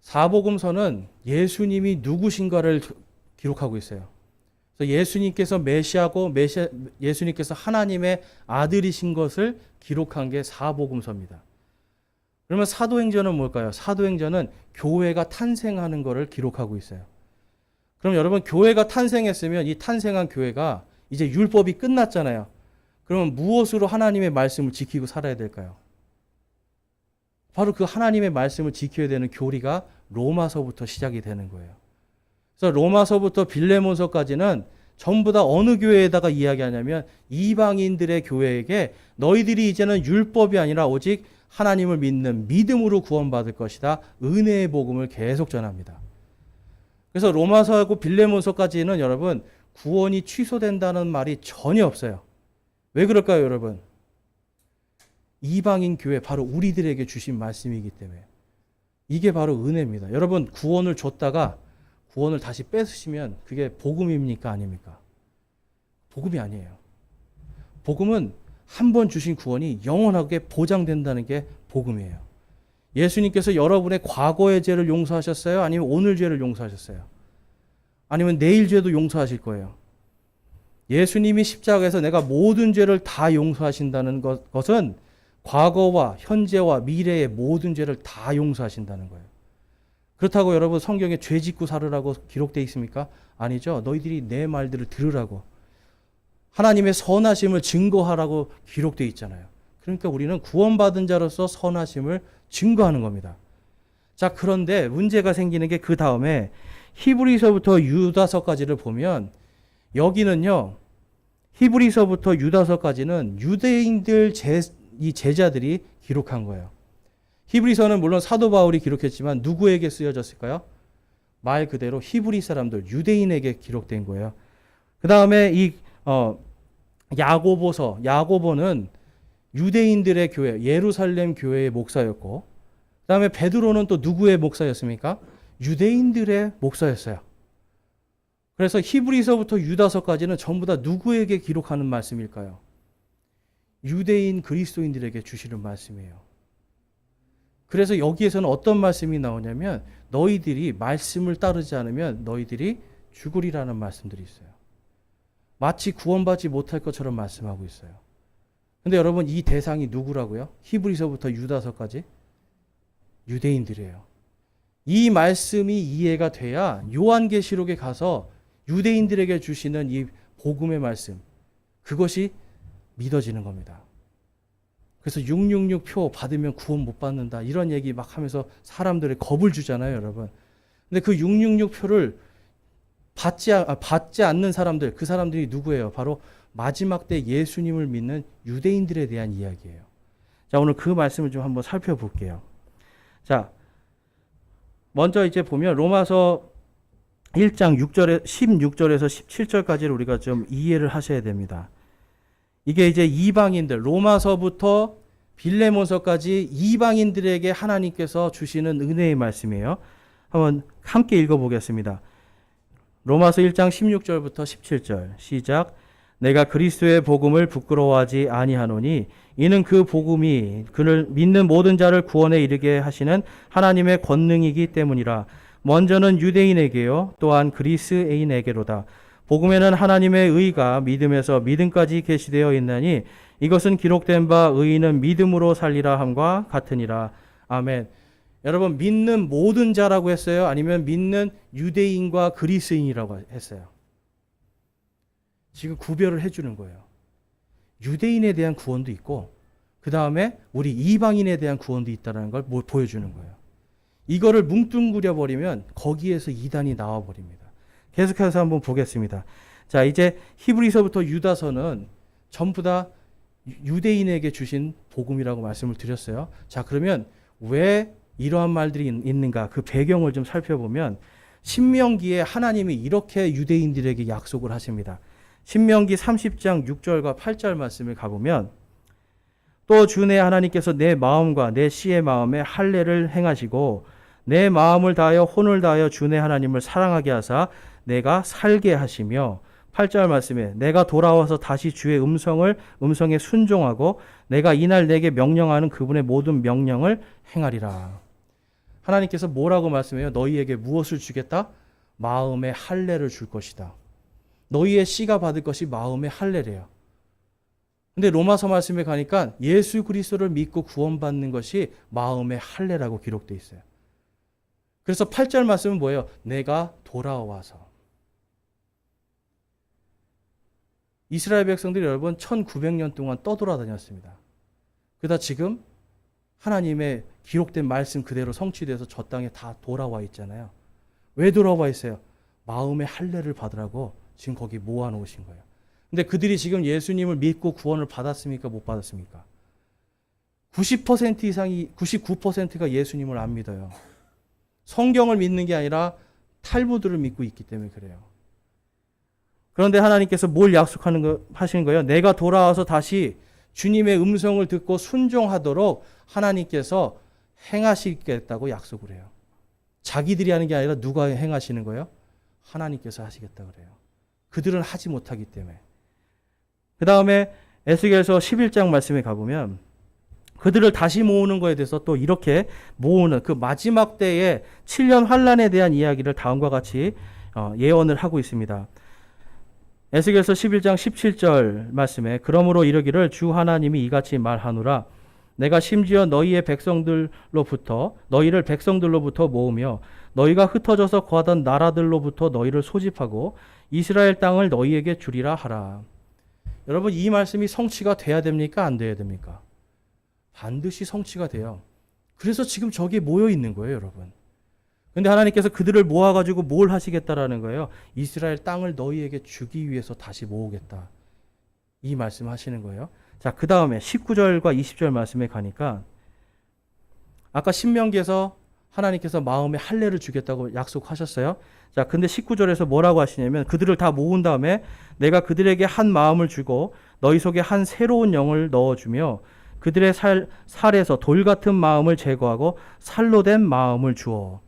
사복음서는 예수님이 누구신가를 기록하고 있어요. 그래서 예수님께서 메시아고 예수님께서 하나님의 아들이신 것을 기록한 게 사복음서입니다. 그러면 사도행전은 뭘까요? 사도행전은 교회가 탄생하는 것을 기록하고 있어요. 그럼 여러분 교회가 탄생했으면 이 탄생한 교회가 이제 율법이 끝났잖아요. 그러면 무엇으로 하나님의 말씀을 지키고 살아야 될까요? 바로 그 하나님의 말씀을 지켜야 되는 교리가 로마서부터 시작이 되는 거예요. 그래서 로마서부터 빌레몬서까지는 전부 다 어느 교회에다가 이야기하냐면 이방인들의 교회에게 너희들이 이제는 율법이 아니라 오직 하나님을 믿는 믿음으로 구원받을 것이다. 은혜의 복음을 계속 전합니다. 그래서 로마서하고 빌레몬서까지는 여러분 구원이 취소된다는 말이 전혀 없어요. 왜 그럴까요, 여러분? 이방인 교회 바로 우리들에게 주신 말씀이기 때문에 이게 바로 은혜입니다. 여러분 구원을 줬다가 구원을 다시 뺏으시면 그게 복음입니까 아닙니까? 복음이 아니에요. 복음은 한 번 주신 구원이 영원하게 보장된다는 게 복음이에요. 예수님께서 여러분의 과거의 죄를 용서하셨어요? 아니면 오늘 죄를 용서하셨어요? 아니면 내일 죄도 용서하실 거예요? 예수님이 십자가에서 내가 모든 죄를 다 용서하신다는 것은 과거와 현재와 미래의 모든 죄를 다 용서하신다는 거예요. 그렇다고 여러분 성경에 죄 짓고 살으라고 기록되어 있습니까? 아니죠. 너희들이 내 말들을 들으라고. 하나님의 선하심을 증거하라고 기록되어 있잖아요. 그러니까 우리는 구원받은 자로서 선하심을 증거하는 겁니다. 자, 그런데 문제가 생기는 게 그 다음에 히브리서부터 유다서까지를 보면 여기는요. 히브리서부터 유다서까지는 유대인들 이 제자들이 기록한 거예요. 히브리서는 물론 사도 바울이 기록했지만 누구에게 쓰여졌을까요? 말 그대로 히브리 사람들, 유대인에게 기록된 거예요. 그 다음에 이 야고보는 유대인들의 교회, 예루살렘 교회의 목사였고, 그 다음에 베드로는 또 누구의 목사였습니까? 유대인들의 목사였어요. 그래서 히브리서부터 유다서까지는 전부 다 누구에게 기록하는 말씀일까요? 유대인 그리스도인들에게 주시는 말씀이에요. 그래서 여기에서는 어떤 말씀이 나오냐면 너희들이 말씀을 따르지 않으면 너희들이 죽으리라는 말씀들이 있어요. 마치 구원받지 못할 것처럼 말씀하고 있어요. 근데 여러분 이 대상이 누구라고요? 히브리서부터 유다서까지 유대인들이에요. 이 말씀이 이해가 돼야 요한계시록에 가서 유대인들에게 주시는 이 복음의 말씀 그것이 믿어지는 겁니다. 그래서 666표 받으면 구원 못 받는다 이런 얘기 막 하면서 사람들의 겁을 주잖아요, 여러분. 근데 그 666표를 받지 않는 사람들, 그 사람들이 누구예요? 바로 마지막 때 예수님을 믿는 유대인들에 대한 이야기예요. 자, 오늘 그 말씀을 좀 한번 살펴볼게요. 자, 먼저 이제 보면 로마서 1장 16절에서 17절까지를 우리가 좀 이해를 하셔야 됩니다. 이게 이제 이방인들, 로마서부터 빌레몬서까지 이방인들에게 하나님께서 주시는 은혜의 말씀이에요. 한번 함께 읽어보겠습니다. 로마서 1장 16절부터 17절 시작. 내가 그리스도의 복음을 부끄러워하지 아니하노니 이는 그 복음이 그를 믿는 모든 자를 구원에 이르게 하시는 하나님의 권능이기 때문이라. 먼저는 유대인에게요 또한 그리스인에게로다. 복음에는 하나님의 의가 믿음에서 믿음까지 계시되어 있나니 이것은 기록된 바 의인은 믿음으로 살리라 함과 같으니라. 아멘. 여러분 믿는 모든 자라고 했어요? 아니면 믿는 유대인과 그리스인이라고 했어요? 지금 구별을 해주는 거예요. 유대인에 대한 구원도 있고 그 다음에 우리 이방인에 대한 구원도 있다는 걸 보여주는 거예요. 이거를 뭉뚱그려 버리면 거기에서 이단이 나와 버립니다. 계속해서 한번 보겠습니다. 자, 이제 히브리서부터 유다서는 전부 다 유대인에게 주신 복음이라고 말씀을 드렸어요. 자, 그러면 왜 이러한 말들이 있는가? 그 배경을 좀 살펴보면 신명기에 하나님이 이렇게 유대인들에게 약속을 하십니다. 신명기 30장 6절과 8절 말씀을 가보면 또 주 내 하나님께서 내 마음과 내 씨의 마음에 할례를 행하시고 내 마음을 다하여 혼을 다하여 주 내 하나님을 사랑하게 하사 내가 살게 하시며 8절 말씀에 내가 돌아와서 다시 주의 음성에 순종하고 내가 이날 내게 명령하는 그분의 모든 명령을 행하리라. 하나님께서 뭐라고 말씀해요? 너희에게 무엇을 주겠다? 마음의 할례를 줄 것이다. 너희의 씨가 받을 것이 마음의 할례래요. 근데 로마서 말씀에 가니까 예수 그리스도를 믿고 구원받는 것이 마음의 할례라고 기록되어 있어요. 그래서 8절 말씀은 뭐예요? 내가 돌아와서. 이스라엘 백성들이 여러분 1900년 동안 떠돌아다녔습니다. 그러다 지금 하나님의 기록된 말씀 그대로 성취돼서 저 땅에 다 돌아와 있잖아요. 왜 돌아와 있어요? 마음의 할례를 받으라고 지금 거기 모아놓으신 거예요. 근데 그들이 지금 예수님을 믿고 구원을 받았습니까? 못 받았습니까? 90% 이상이 99%가 예수님을 안 믿어요. 성경을 믿는 게 아니라 탈무드를 믿고 있기 때문에 그래요. 그런데 하나님께서 뭘 하시는 거예요? 내가 돌아와서 다시 주님의 음성을 듣고 순종하도록 하나님께서 행하시겠다고 약속을 해요. 자기들이 하는 게 아니라 누가 행하시는 거예요? 하나님께서 하시겠다 그래요. 그들은 하지 못하기 때문에. 그 다음에 에스겔서 11장 말씀에 가보면 그들을 다시 모으는 거에 대해서 또 이렇게 모으는 그 마지막 때의 7년 환란에 대한 이야기를 다음과 같이 예언을 하고 있습니다. 에스겔서 11장 17절 말씀에 그러므로 이르기를 주 하나님이 이같이 말하노라 내가 심지어 너희를 백성들로부터 모으며 너희가 흩어져서 거하던 나라들로부터 너희를 소집하고 이스라엘 땅을 너희에게 주리라 하라. 여러분 이 말씀이 성취가 돼야 됩니까? 안 돼야 됩니까? 반드시 성취가 돼요. 그래서 지금 저기 모여 있는 거예요, 여러분. 근데 하나님께서 그들을 모아가지고 뭘 하시겠다라는 거예요? 이스라엘 땅을 너희에게 주기 위해서 다시 모으겠다. 이 말씀 하시는 거예요. 자, 그 다음에 19절과 20절 말씀에 가니까 아까 신명기에서 하나님께서 마음에 할례를 주겠다고 약속하셨어요. 자, 근데 19절에서 뭐라고 하시냐면 그들을 다 모은 다음에 내가 그들에게 한 마음을 주고 너희 속에 한 새로운 영을 넣어주며 그들의 살에서 돌 같은 마음을 제거하고 살로 된 마음을 주어.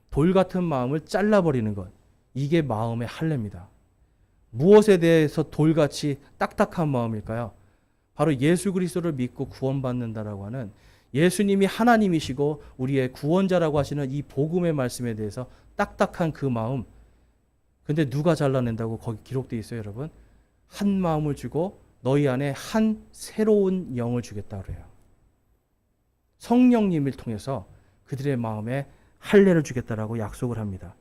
돌 같은 마음을 잘라버리는 것. 이게 마음의 할례입니다. 무엇에 대해서 돌같이 딱딱한 마음일까요? 바로 예수 그리스도를 믿고 구원받는다라고 하는 예수님이 하나님이시고 우리의 구원자라고 하시는 이 복음의 말씀에 대해서 딱딱한 그 마음. 근데 누가 잘라낸다고 거기 기록되어 있어요, 여러분? 한 마음을 주고 너희 안에 한 새로운 영을 주겠다 그래요. 성령님을 통해서 그들의 마음에 할례를 주겠다라고 약속을 합니다.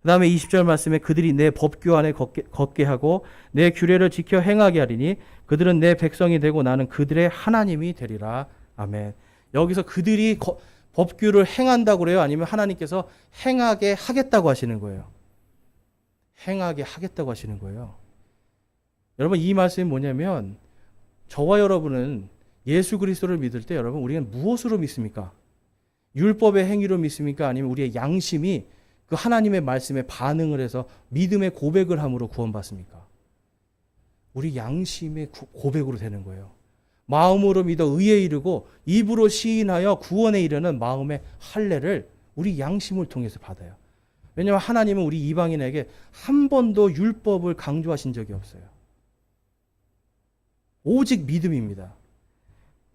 그 다음에 20절 말씀에 그들이 내 법규 안에 걷게 하고 내 규례를 지켜 행하게 하리니 그들은 내 백성이 되고 나는 그들의 하나님이 되리라. 아멘. 여기서 그들이 법규를 행한다고 그래요? 아니면 하나님께서 행하게 하겠다고 하시는 거예요? 행하게 하겠다고 하시는 거예요. 여러분 이 말씀이 뭐냐면 저와 여러분은 예수 그리스도를 믿을 때 여러분 우리는 무엇으로 믿습니까? 율법의 행위로 믿습니까? 아니면 우리의 양심이 그 하나님의 말씀에 반응을 해서 믿음의 고백을 함으로 구원받습니까? 우리 양심의 고백으로 되는 거예요. 마음으로 믿어 의에 이르고 입으로 시인하여 구원에 이르는 마음의 할례를 우리 양심을 통해서 받아요. 왜냐하면 하나님은 우리 이방인에게 한 번도 율법을 강조하신 적이 없어요. 오직 믿음입니다.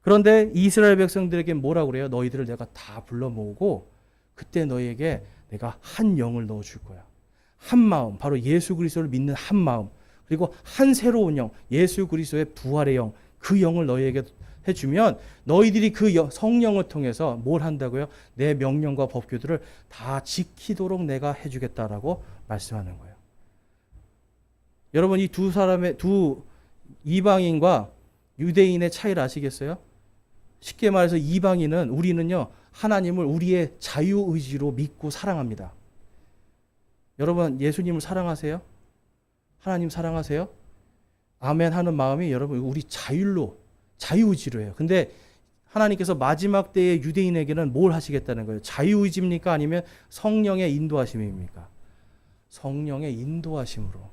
그런데 이스라엘 백성들에게 뭐라고 그래요? 너희들을 내가 다 불러 모으고 그때 너희에게 내가 한 영을 넣어줄 거야. 한 마음, 바로 예수 그리스도를 믿는 한 마음, 그리고 한 새로운 영, 예수 그리스도의 부활의 영, 그 영을 너희에게 해주면 너희들이 그 성령을 통해서 뭘 한다고요? 내 명령과 법규들을 다 지키도록 내가 해주겠다라고 말씀하는 거예요. 여러분 이 두 이방인과 유대인의 차이를 아시겠어요? 쉽게 말해서 이방인은 우리는요 하나님을 우리의 자유의지로 믿고 사랑합니다. 여러분 예수님을 사랑하세요? 하나님 사랑하세요? 아멘 하는 마음이 여러분 우리 자유의지로 해요. 근데 하나님께서 마지막 때의 유대인에게는 뭘 하시겠다는 거예요? 자유의지입니까? 아니면 성령의 인도하심입니까? 성령의 인도하심으로.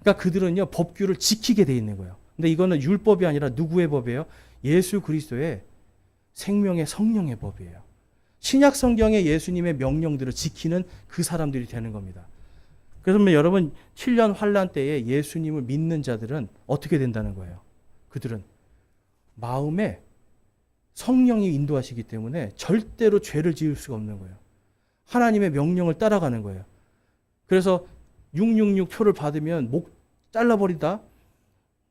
그러니까 그들은요 법규를 지키게 돼 있는 거예요. 근데 이거는 율법이 아니라 누구의 법이에요? 예수 그리스도의 생명의 성령의 법이에요. 신약 성경의 예수님의 명령들을 지키는 그 사람들이 되는 겁니다. 그래서 여러분 7년 환란 때에 예수님을 믿는 자들은 어떻게 된다는 거예요? 그들은 마음에 성령이 인도하시기 때문에 절대로 죄를 지을 수가 없는 거예요. 하나님의 명령을 따라가는 거예요. 그래서 666 표를 받으면 목 잘라버린다.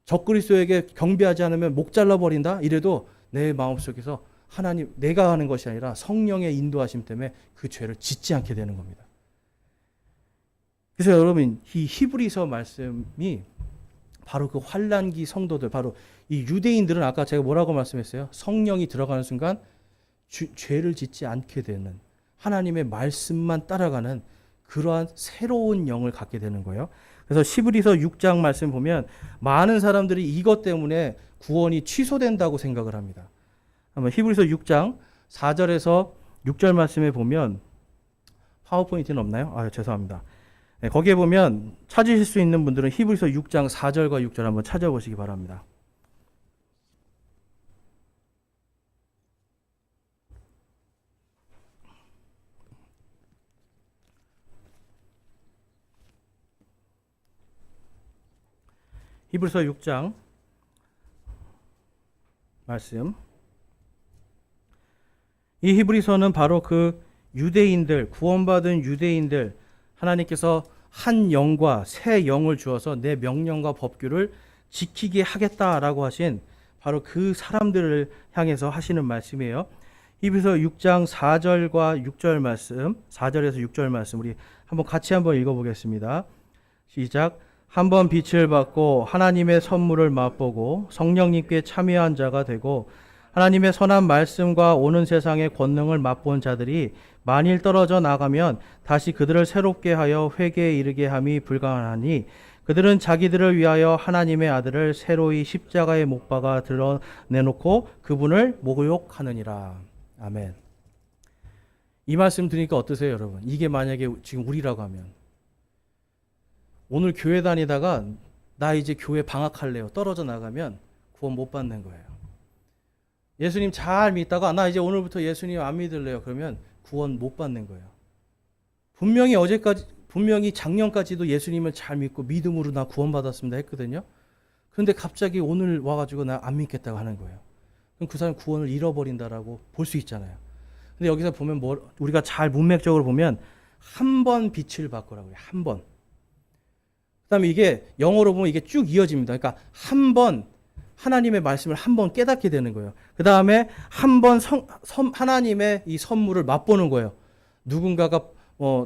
적그리스도에게 경배하지 않으면 목 잘라버린다. 이래도 내 마음속에서 하나님 내가 하는 것이 아니라 성령의 인도하심 때문에 그 죄를 짓지 않게 되는 겁니다. 그래서 여러분 이 히브리서 말씀이 바로 그 환난기 성도들, 바로 이 유대인들은 아까 제가 뭐라고 말씀했어요? 성령이 들어가는 순간 죄를 짓지 않게 되는, 하나님의 말씀만 따라가는 그러한 새로운 영을 갖게 되는 거예요. 그래서 히브리서 6장 말씀 보면 많은 사람들이 이것 때문에 구원이 취소된다고 생각을 합니다. 한번 히브리서 6장 4절에서 6절 말씀에 보면, 파워포인트는 없나요? 죄송합니다. 네, 거기에 보면 찾으실 수 있는 분들은 히브리서 6장 4절과 6절 한번 찾아보시기 바랍니다. 히브리서 6장 말씀. 이 히브리서는 바로 그 유대인들, 구원받은 유대인들, 하나님께서 한 영과 새 영을 주어서 내 명령과 법규를 지키게 하겠다라고 하신 바로 그 사람들을 향해서 하시는 말씀이에요. 히브리서 6장 4절과 6절 말씀, 4절에서 6절 말씀 우리 같이 한번 읽어보겠습니다. 시작. 한번 빛을 받고 하나님의 선물을 맛보고 성령님께 참여한 자가 되고 하나님의 선한 말씀과 오는 세상의 권능을 맛본 자들이 만일 떨어져 나가면 다시 그들을 새롭게 하여 회개에 이르게 함이 불가능하니 그들은 자기들을 위하여 하나님의 아들을 새로이 십자가에 못 박아 드러내놓고 그분을 모욕하느니라. 아멘. 이 말씀 들으니까 어떠세요, 여러분? 이게 만약에 지금 우리라고 하면, 오늘 교회 다니다가 나 이제 교회 방학할래요, 떨어져 나가면 구원 못 받는 거예요. 예수님 잘 믿다가 나 이제 오늘부터 예수님 안 믿을래요, 그러면 구원 못 받는 거예요. 분명히 작년까지도 예수님을 잘 믿고 믿음으로 나 구원 받았습니다 했거든요. 그런데 갑자기 오늘 와가지고 나 안 믿겠다고 하는 거예요. 그럼 그 사람 구원을 잃어버린다라고 볼 수 있잖아요. 근데 여기서 보면 우리가 잘 문맥적으로 보면 한 번 빛을 받고라고요. 한 번. 그다음에 이게 영어로 보면 이게 쭉 이어집니다. 그러니까 한 번 하나님의 말씀을 한 번 깨닫게 되는 거예요. 그 다음에 한 번 하나님의 이 선물을 맛보는 거예요. 누군가가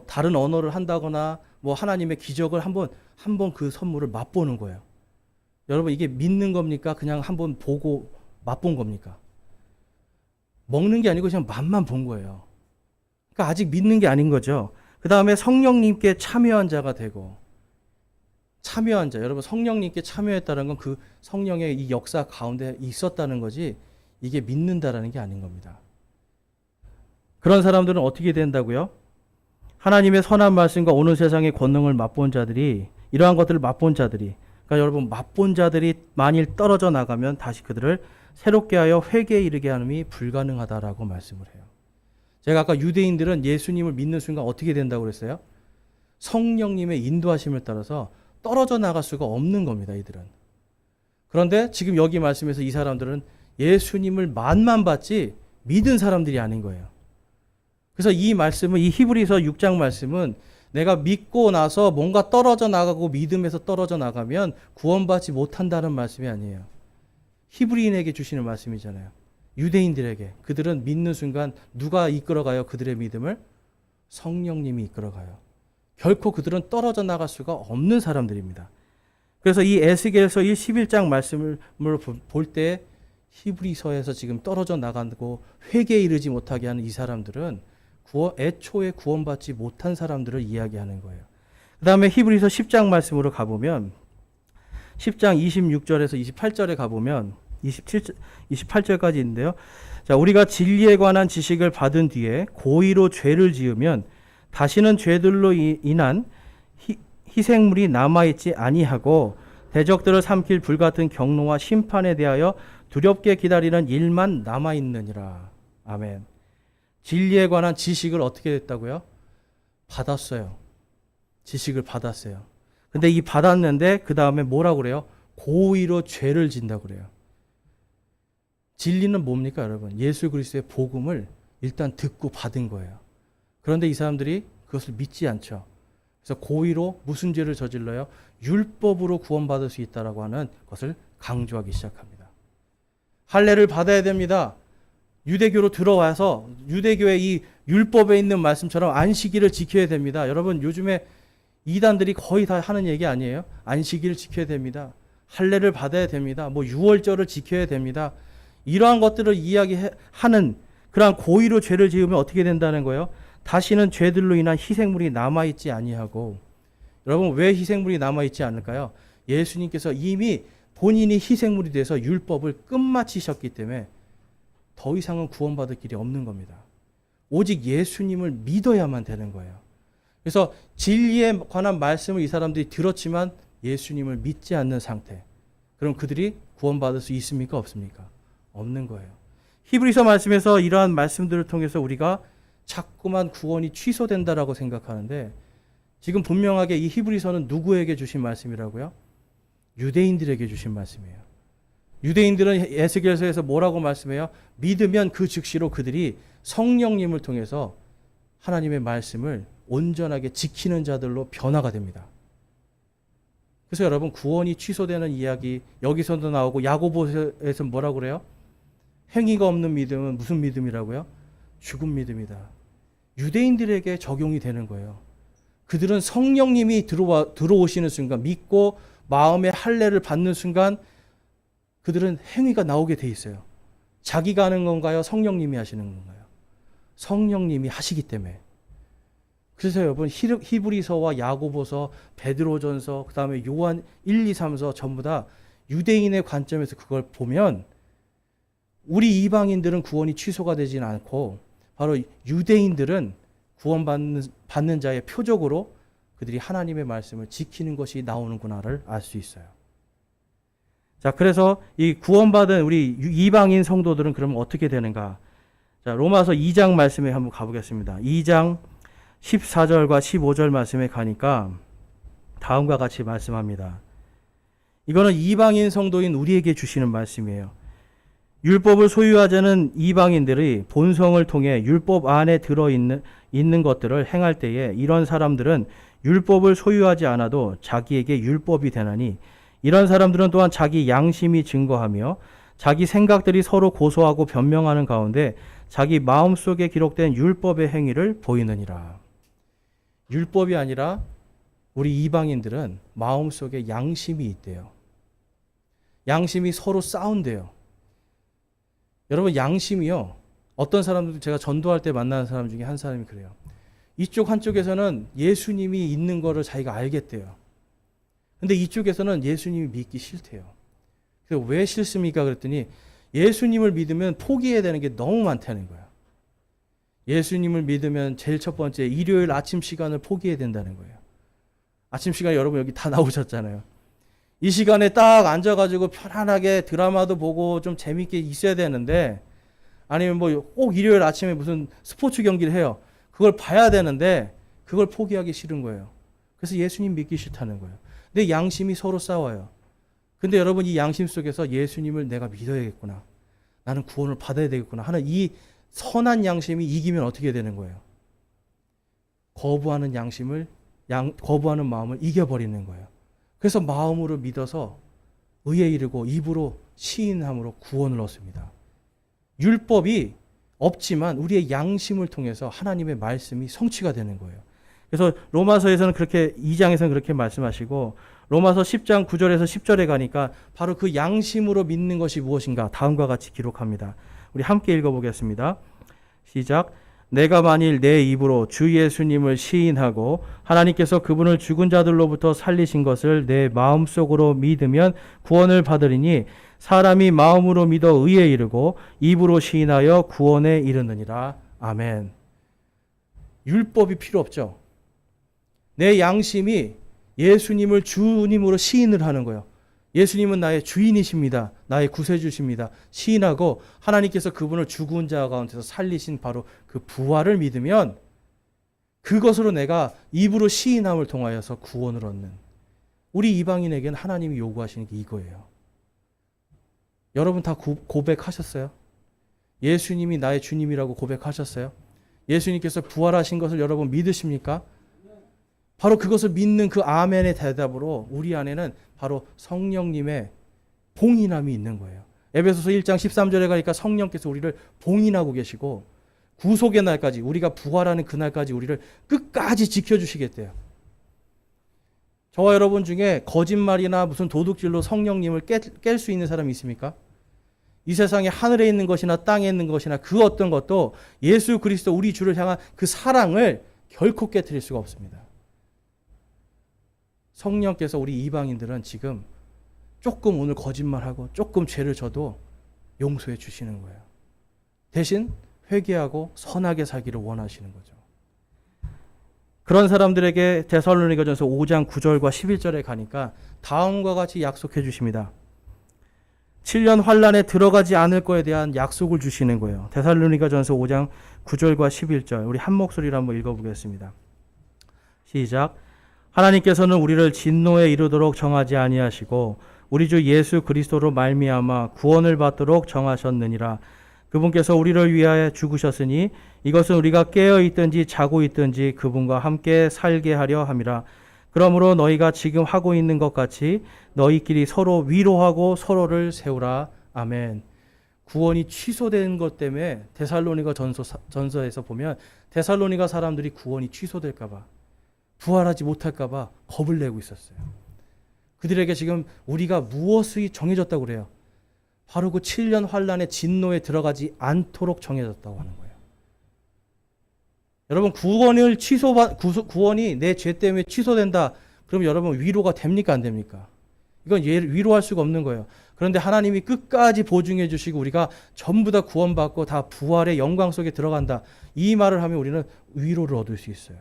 다른 언어를 한다거나 하나님의 기적을 한 번 그 선물을 맛보는 거예요. 여러분 이게 믿는 겁니까? 그냥 한 번 보고 맛본 겁니까? 먹는 게 아니고 그냥 맛만 본 거예요. 그러니까 아직 믿는 게 아닌 거죠. 그 다음에 성령님께 참여한 자가 되고, 참여한 자, 여러분 성령님께 참여했다는 건 그 성령의 이 역사 가운데 있었다는 거지 이게 믿는다라는 게 아닌 겁니다. 그런 사람들은 어떻게 된다고요? 하나님의 선한 말씀과 오는 세상의 권능을 맛본 자들이, 이러한 것들을 맛본 자들이, 그러니까 여러분 맛본 자들이 만일 떨어져 나가면 다시 그들을 새롭게 하여 회개에 이르게 하는이 불가능하다라고 말씀을 해요. 제가 아까 유대인들은 예수님을 믿는 순간 어떻게 된다고 그랬어요? 성령님의 인도하심을 따라서 떨어져 나갈 수가 없는 겁니다, 이들은. 그런데 지금 여기 말씀에서 이 사람들은 예수님을 만만 받지 믿은 사람들이 아닌 거예요. 그래서 이 말씀은, 이 히브리서 6장 말씀은 내가 믿고 나서 뭔가 떨어져 나가고 믿음에서 떨어져 나가면 구원받지 못한다는 말씀이 아니에요. 히브리인에게 주시는 말씀이잖아요. 유대인들에게. 그들은 믿는 순간 누가 이끌어가요? 그들의 믿음을? 성령님이 이끌어가요. 결코 그들은 떨어져 나갈 수가 없는 사람들입니다. 그래서 이 에스겔서 11장 말씀을 볼 때 히브리서에서 지금 떨어져 나가고 회개에 이르지 못하게 하는 이 사람들은 애초에 구원받지 못한 사람들을 이야기하는 거예요. 그 다음에 히브리서 10장 말씀으로 가보면 10장 26절에서 28절에 가보면 28절까지 있는데요. 자, 우리가 진리에 관한 지식을 받은 뒤에 고의로 죄를 지으면 다시는 죄들로 인한 희생물이 남아있지 아니하고 대적들을 삼킬 불같은 경노와 심판에 대하여 두렵게 기다리는 일만 남아있느니라. 아멘. 진리에 관한 지식을 어떻게 했다고요? 받았어요. 지식을 받았어요. 근데 이 받았는데 그 다음에 뭐라고 그래요? 고의로 죄를 진다고 그래요. 진리는 뭡니까, 여러분? 예수 그리스도의 복음을 일단 듣고 받은 거예요. 그런데 이 사람들이 그것을 믿지 않죠. 그래서 고의로 무슨 죄를 저질러요? 율법으로 구원받을 수 있다라고 하는 것을 강조하기 시작합니다. 할례를 받아야 됩니다. 유대교로 들어와서 유대교의 이 율법에 있는 말씀처럼 안식일을 지켜야 됩니다. 여러분, 요즘에 이단들이 거의 다 하는 얘기 아니에요? 안식일을 지켜야 됩니다. 할례를 받아야 됩니다. 뭐 유월절을 지켜야 됩니다. 이러한 것들을 이야기하는 그러한 고의로 죄를 지으면 어떻게 된다는 거예요? 다시는 죄들로 인한 희생물이 남아있지 아니하고. 여러분, 왜 희생물이 남아있지 않을까요? 예수님께서 이미 본인이 희생물이 돼서 율법을 끝마치셨기 때문에 더 이상은 구원받을 길이 없는 겁니다. 오직 예수님을 믿어야만 되는 거예요. 그래서 진리에 관한 말씀을 이 사람들이 들었지만 예수님을 믿지 않는 상태. 그럼 그들이 구원받을 수 있습니까? 없습니까? 없는 거예요. 히브리서 말씀에서 이러한 말씀들을 통해서 우리가 자꾸만 구원이 취소된다라고 생각하는데 지금 분명하게 이 히브리서는 누구에게 주신 말씀이라고요? 유대인들에게 주신 말씀이에요. 유대인들은 에스겔서에서 뭐라고 말씀해요? 믿으면 그 즉시로 그들이 성령님을 통해서 하나님의 말씀을 온전하게 지키는 자들로 변화가 됩니다. 그래서 여러분, 구원이 취소되는 이야기 여기서도 나오고 야고보서에서 뭐라고 그래요? 행위가 없는 믿음은 무슨 믿음이라고요? 죽은 믿음이다. 유대인들에게 적용이 되는 거예요. 그들은 성령님이 들어오시는 순간, 믿고 마음의 할례를 받는 순간 그들은 행위가 나오게 돼 있어요. 자기가 하는 건가요? 성령님이 하시는 건가요? 성령님이 하시기 때문에. 그래서 여러분, 히브리서와 야고보서, 베드로전서, 그 다음에 요한 1, 2, 3서 전부 다 유대인의 관점에서 그걸 보면 우리 이방인들은 구원이 취소가 되지는 않고 바로 유대인들은 구원받는 자의 표적으로 그들이 하나님의 말씀을 지키는 것이 나오는구나를 알 수 있어요. 자, 그래서 이 구원받은 우리 이방인 성도들은 그러면 어떻게 되는가? 자, 로마서 2장 말씀에 한번 가보겠습니다. 2장 14절과 15절 말씀에 가니까 다음과 같이 말씀합니다. 이거는 이방인 성도인 우리에게 주시는 말씀이에요. 율법을 소유하자는 이방인들이 본성을 통해 율법 안에 들어있는 것들을 행할 때에 이런 사람들은 율법을 소유하지 않아도 자기에게 율법이 되나니 이런 사람들은 또한 자기 양심이 증거하며 자기 생각들이 서로 고소하고 변명하는 가운데 자기 마음속에 기록된 율법의 행위를 보이느니라. 율법이 아니라 우리 이방인들은 마음속에 양심이 있대요. 양심이 서로 싸운대요. 여러분, 양심이요. 어떤 사람들도 제가 전도할 때 만나는 사람 중에 한 사람이 그래요. 이쪽 한쪽에서는 예수님이 있는 거를 자기가 알겠대요. 근데 이쪽에서는 예수님이 믿기 싫대요. 그래서 왜 싫습니까? 그랬더니 예수님을 믿으면 포기해야 되는 게 너무 많다는 거예요. 예수님을 믿으면 제일 첫 번째 일요일 아침 시간을 포기해야 된다는 거예요. 아침 시간에 여러분 여기 다 나오셨잖아요. 이 시간에 딱 앉아가지고 편안하게 드라마도 보고 좀 재밌게 있어야 되는데, 아니면 뭐 꼭 일요일 아침에 무슨 스포츠 경기를 해요. 그걸 봐야 되는데 그걸 포기하기 싫은 거예요. 그래서 예수님 믿기 싫다는 거예요. 내 양심이 서로 싸워요. 근데 여러분, 이 양심 속에서 예수님을 내가 믿어야겠구나, 나는 구원을 받아야 되겠구나 하는 이 선한 양심이 이기면 어떻게 되는 거예요? 거부하는 거부하는 마음을 이겨버리는 거예요. 그래서 마음으로 믿어서 의에 이르고 입으로 시인함으로 구원을 얻습니다. 율법이 없지만 우리의 양심을 통해서 하나님의 말씀이 성취가 되는 거예요. 그래서 로마서에서는 그렇게 2장에서는 그렇게 말씀하시고 로마서 10장 9절에서 10절에 가니까 바로 그 양심으로 믿는 것이 무엇인가 다음과 같이 기록합니다. 우리 함께 읽어보겠습니다. 시작. 내가 만일 내 입으로 주 예수님을 시인하고 하나님께서 그분을 죽은 자들로부터 살리신 것을 내 마음속으로 믿으면 구원을 받으리니 사람이 마음으로 믿어 의에 이르고 입으로 시인하여 구원에 이르느니라. 아멘. 율법이 필요 없죠. 내 양심이 예수님을 주님으로 시인을 하는 거예요. 예수님은 나의 주인이십니다. 나의 구세주십니다. 시인하고 하나님께서 그분을 죽은 자 가운데서 살리신 바로 그 부활을 믿으면 그것으로 내가 입으로 시인함을 통하여서 구원을 얻는, 우리 이방인에게는 하나님이 요구하시는 게 이거예요. 여러분 다 고백하셨어요? 예수님이 나의 주님이라고 고백하셨어요? 예수님께서 부활하신 것을 여러분 믿으십니까? 바로 그것을 믿는 그 아멘의 대답으로 우리 안에는 바로 성령님의 봉인함이 있는 거예요. 에베소서 1장 13절에 가니까 성령께서 우리를 봉인하고 계시고 구속의 날까지, 우리가 부활하는 그날까지 우리를 끝까지 지켜주시겠대요. 저와 여러분 중에 거짓말이나 무슨 도둑질로 성령님을 깰 수 있는 사람이 있습니까? 이 세상에 하늘에 있는 것이나 땅에 있는 것이나 그 어떤 것도 예수 그리스도 우리 주를 향한 그 사랑을 결코 깨트릴 수가 없습니다. 성령께서 우리 이방인들은 지금 조금 오늘 거짓말하고 조금 죄를 져도 용서해 주시는 거예요. 대신 회개하고 선하게 살기를 원하시는 거죠. 그런 사람들에게 데살로니가전서 5장 9절과 11절에 가니까 다음과 같이 약속해 주십니다. 7년 환란에 들어가지 않을 거에 대한 약속을 주시는 거예요. 데살로니가전서 5장 9절과 11절 우리 한 목소리로 한번 읽어보겠습니다. 시작. 하나님께서는 우리를 진노에 이르도록 정하지 아니하시고 우리 주 예수 그리스도로 말미암아 구원을 받도록 정하셨느니라. 그분께서 우리를 위하여 죽으셨으니 이것은 우리가 깨어 있든지 자고 있든지 그분과 함께 살게 하려 함이라. 그러므로 너희가 지금 하고 있는 것 같이 너희끼리 서로 위로하고 서로를 세우라. 아멘. 구원이 취소된 것 때문에 데살로니가 전서에서 보면 데살로니가 사람들이 구원이 취소될까 봐, 부활하지 못할까 봐 겁을 내고 있었어요. 그들에게 지금 우리가 무엇이 정해졌다고 그래요? 바로 그 7년 환란의 진노에 들어가지 않도록 정해졌다고 하는 거예요. 여러분 구원이 내 죄 때문에 취소된다. 그럼 여러분 위로가 됩니까 안 됩니까? 이건 위로할 수가 없는 거예요. 그런데 하나님이 끝까지 보증해 주시고 우리가 전부 다 구원받고 다 부활의 영광 속에 들어간다. 이 말을 하면 우리는 위로를 얻을 수 있어요.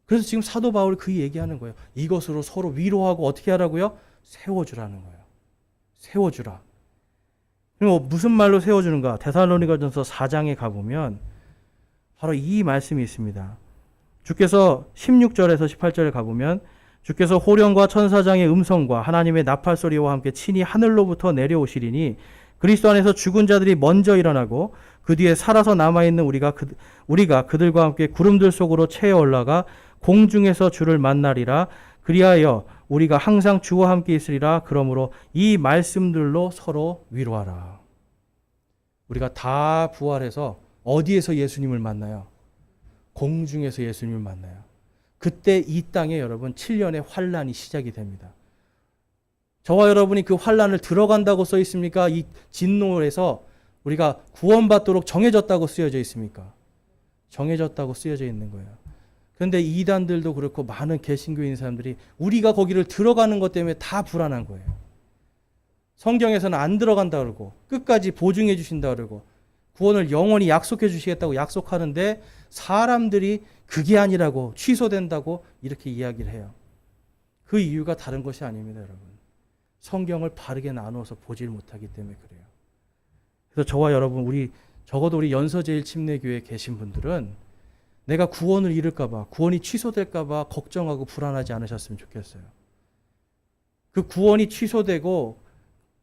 그래서 지금 사도 바울이 그 얘기하는 거예요. 이것으로 서로 위로하고 어떻게 하라고요? 세워주라는 거예요. 세워주라. 그럼 무슨 말로 세워주는가? 데살로니가전서 4장에 가보면 바로 이 말씀이 있습니다. 주께서 16절에서 18절에 가보면 주께서 호령과 천사장의 음성과 하나님의 나팔 소리와 함께 친히 하늘로부터 내려오시리니 그리스도 안에서 죽은 자들이 먼저 일어나고 그 뒤에 살아서 남아있는 우리가 그들과 함께 구름들 속으로 채어 올라가 공중에서 주를 만나리라. 그리하여 우리가 항상 주와 함께 있으리라. 그러므로 이 말씀들로 서로 위로하라. 우리가 다 부활해서 어디에서 예수님을 만나요? 공중에서 예수님을 만나요. 그때 이 땅에 여러분 7년의 환란이 시작이 됩니다. 저와 여러분이 그 환란을 들어간다고 써 있습니까? 이 진노에서 우리가 구원받도록 정해졌다고 쓰여져 있습니까? 정해졌다고 쓰여져 있는 거예요. 그런데 이단들도 그렇고 많은 개신교인 사람들이 우리가 거기를 들어가는 것 때문에 다 불안한 거예요. 성경에서는 안 들어간다 그러고 끝까지 보증해 주신다 그러고 구원을 영원히 약속해 주시겠다고 약속하는데 사람들이 그게 아니라고 취소된다고 이렇게 이야기를 해요. 그 이유가 다른 것이 아닙니다, 여러분. 성경을 바르게 나누어서 보질 못하기 때문에 그래요. 그래서 저와 여러분, 적어도 우리 연서제일침례교회에 계신 분들은 내가 구원을 잃을까 봐, 구원이 취소될까 봐 걱정하고 불안하지 않으셨으면 좋겠어요. 그 구원이 취소되고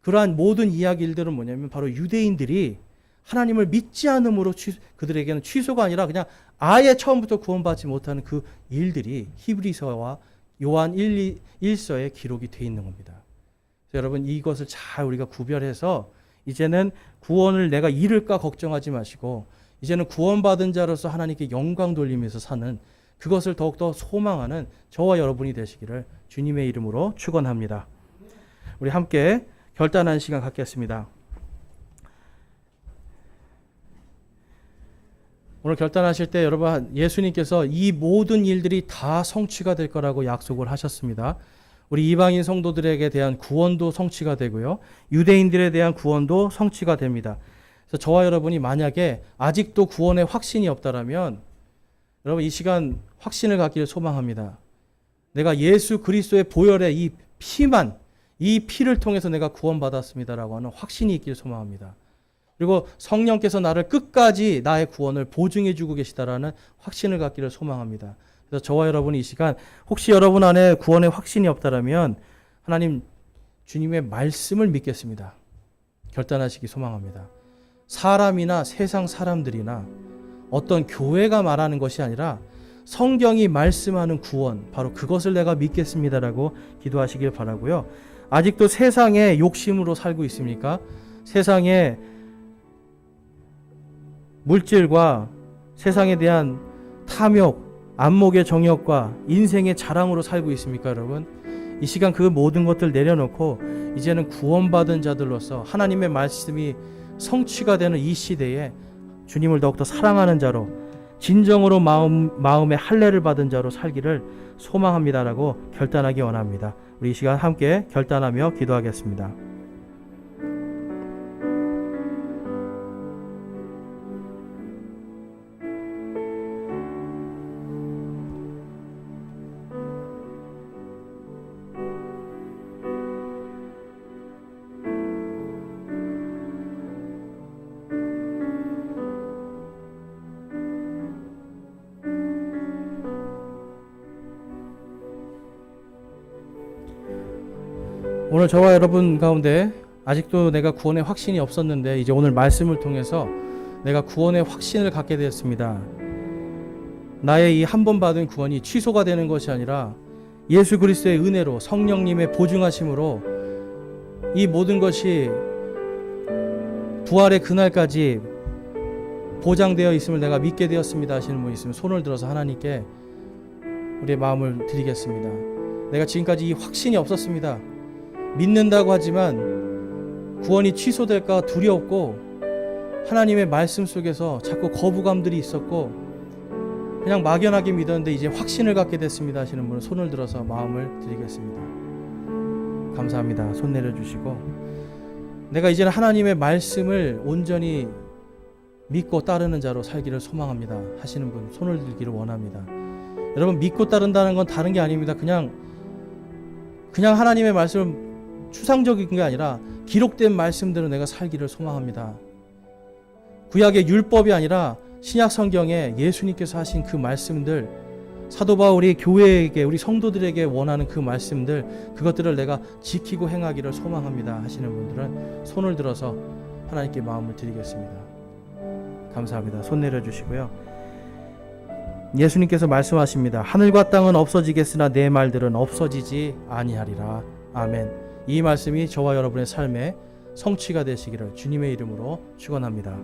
그러한 모든 이야기들은 뭐냐면 바로 유대인들이 하나님을 믿지 않음으로 그들에게는 취소가 아니라 그냥 아예 처음부터 구원받지 못하는 그 일들이 히브리서와 요한 1서에 기록이 되어 있는 겁니다. 그래서 여러분 이것을 잘 우리가 구별해서 이제는 구원을 내가 잃을까 걱정하지 마시고 이제는 구원받은 자로서 하나님께 영광 돌리면서 사는, 그것을 더욱더 소망하는 저와 여러분이 되시기를 주님의 이름으로 축원합니다. 우리 함께 결단하는 시간 갖겠습니다. 오늘 결단하실 때 여러분, 예수님께서 이 모든 일들이 다 성취가 될 거라고 약속을 하셨습니다. 우리 이방인 성도들에게 대한 구원도 성취가 되고요, 유대인들에 대한 구원도 성취가 됩니다. 그래서 저와 여러분이 만약에 아직도 구원의 확신이 없다라면 여러분, 이 시간 확신을 갖기를 소망합니다. 내가 예수 그리스도의 보혈의 이 피만, 이 피를 통해서 내가 구원받았습니다라고 하는 확신이 있기를 소망합니다. 그리고 성령께서 나를 끝까지 나의 구원을 보증해 주고 계시다라는 확신을 갖기를 소망합니다. 그래서 저와 여러분이 이 시간, 혹시 여러분 안에 구원의 확신이 없다라면 하나님 주님의 말씀을 믿겠습니다. 결단하시기 소망합니다. 사람이나 세상 사람들이나 어떤 교회가 말하는 것이 아니라 성경이 말씀하는 구원, 바로 그것을 내가 믿겠습니다라고 기도하시길 바라고요. 아직도 세상의 욕심으로 살고 있습니까? 세상의 물질과 세상에 대한 탐욕, 안목의 정욕과 인생의 자랑으로 살고 있습니까, 여러분? 이 시간 그 모든 것들 내려놓고 이제는 구원받은 자들로서 하나님의 말씀이 성취가 되는 이 시대에 주님을 더욱더 사랑하는 자로, 진정으로 마음의 할례를 받은 자로 살기를 소망합니다라고 결단하기 원합니다. 우리 이 시간 함께 결단하며 기도하겠습니다. 오늘 저와 여러분 가운데 아직도 내가 구원의 확신이 없었는데 이제 오늘 말씀을 통해서 내가 구원의 확신을 갖게 되었습니다. 나의 이 한 번 받은 구원이 취소가 되는 것이 아니라 예수 그리스도의 은혜로, 성령님의 보증하심으로 이 모든 것이 부활의 그날까지 보장되어 있음을 내가 믿게 되었습니다 하시는 분 있으면 손을 들어서 하나님께 우리의 마음을 드리겠습니다. 내가 지금까지 이 확신이 없었습니다. 믿는다고 하지만 구원이 취소될까 두렵고 하나님의 말씀 속에서 자꾸 거부감들이 있었고 그냥 막연하게 믿었는데 이제 확신을 갖게 됐습니다 하시는 분은 손을 들어서 마음을 드리겠습니다. 감사합니다. 손 내려주시고, 내가 이제는 하나님의 말씀을 온전히 믿고 따르는 자로 살기를 소망합니다 하시는 분 손을 들기를 원합니다. 여러분, 믿고 따른다는 건 다른 게 아닙니다. 그냥 하나님의 말씀을 추상적인 게 아니라 기록된 말씀대로 내가 살기를 소망합니다. 구약의 율법이 아니라 신약 성경에 예수님께서 하신 그 말씀들, 사도 바울이 교회에게, 우리 성도들에게 원하는 그 말씀들, 그것들을 내가 지키고 행하기를 소망합니다 하시는 분들은 손을 들어서 하나님께 마음을 드리겠습니다. 감사합니다. 손 내려주시고요. 예수님께서 말씀하십니다. 하늘과 땅은 없어지겠으나 내 말들은 없어지지 아니하리라. 아멘. 이 말씀이 저와 여러분의 삶에 성취가 되시기를 주님의 이름으로 축원합니다.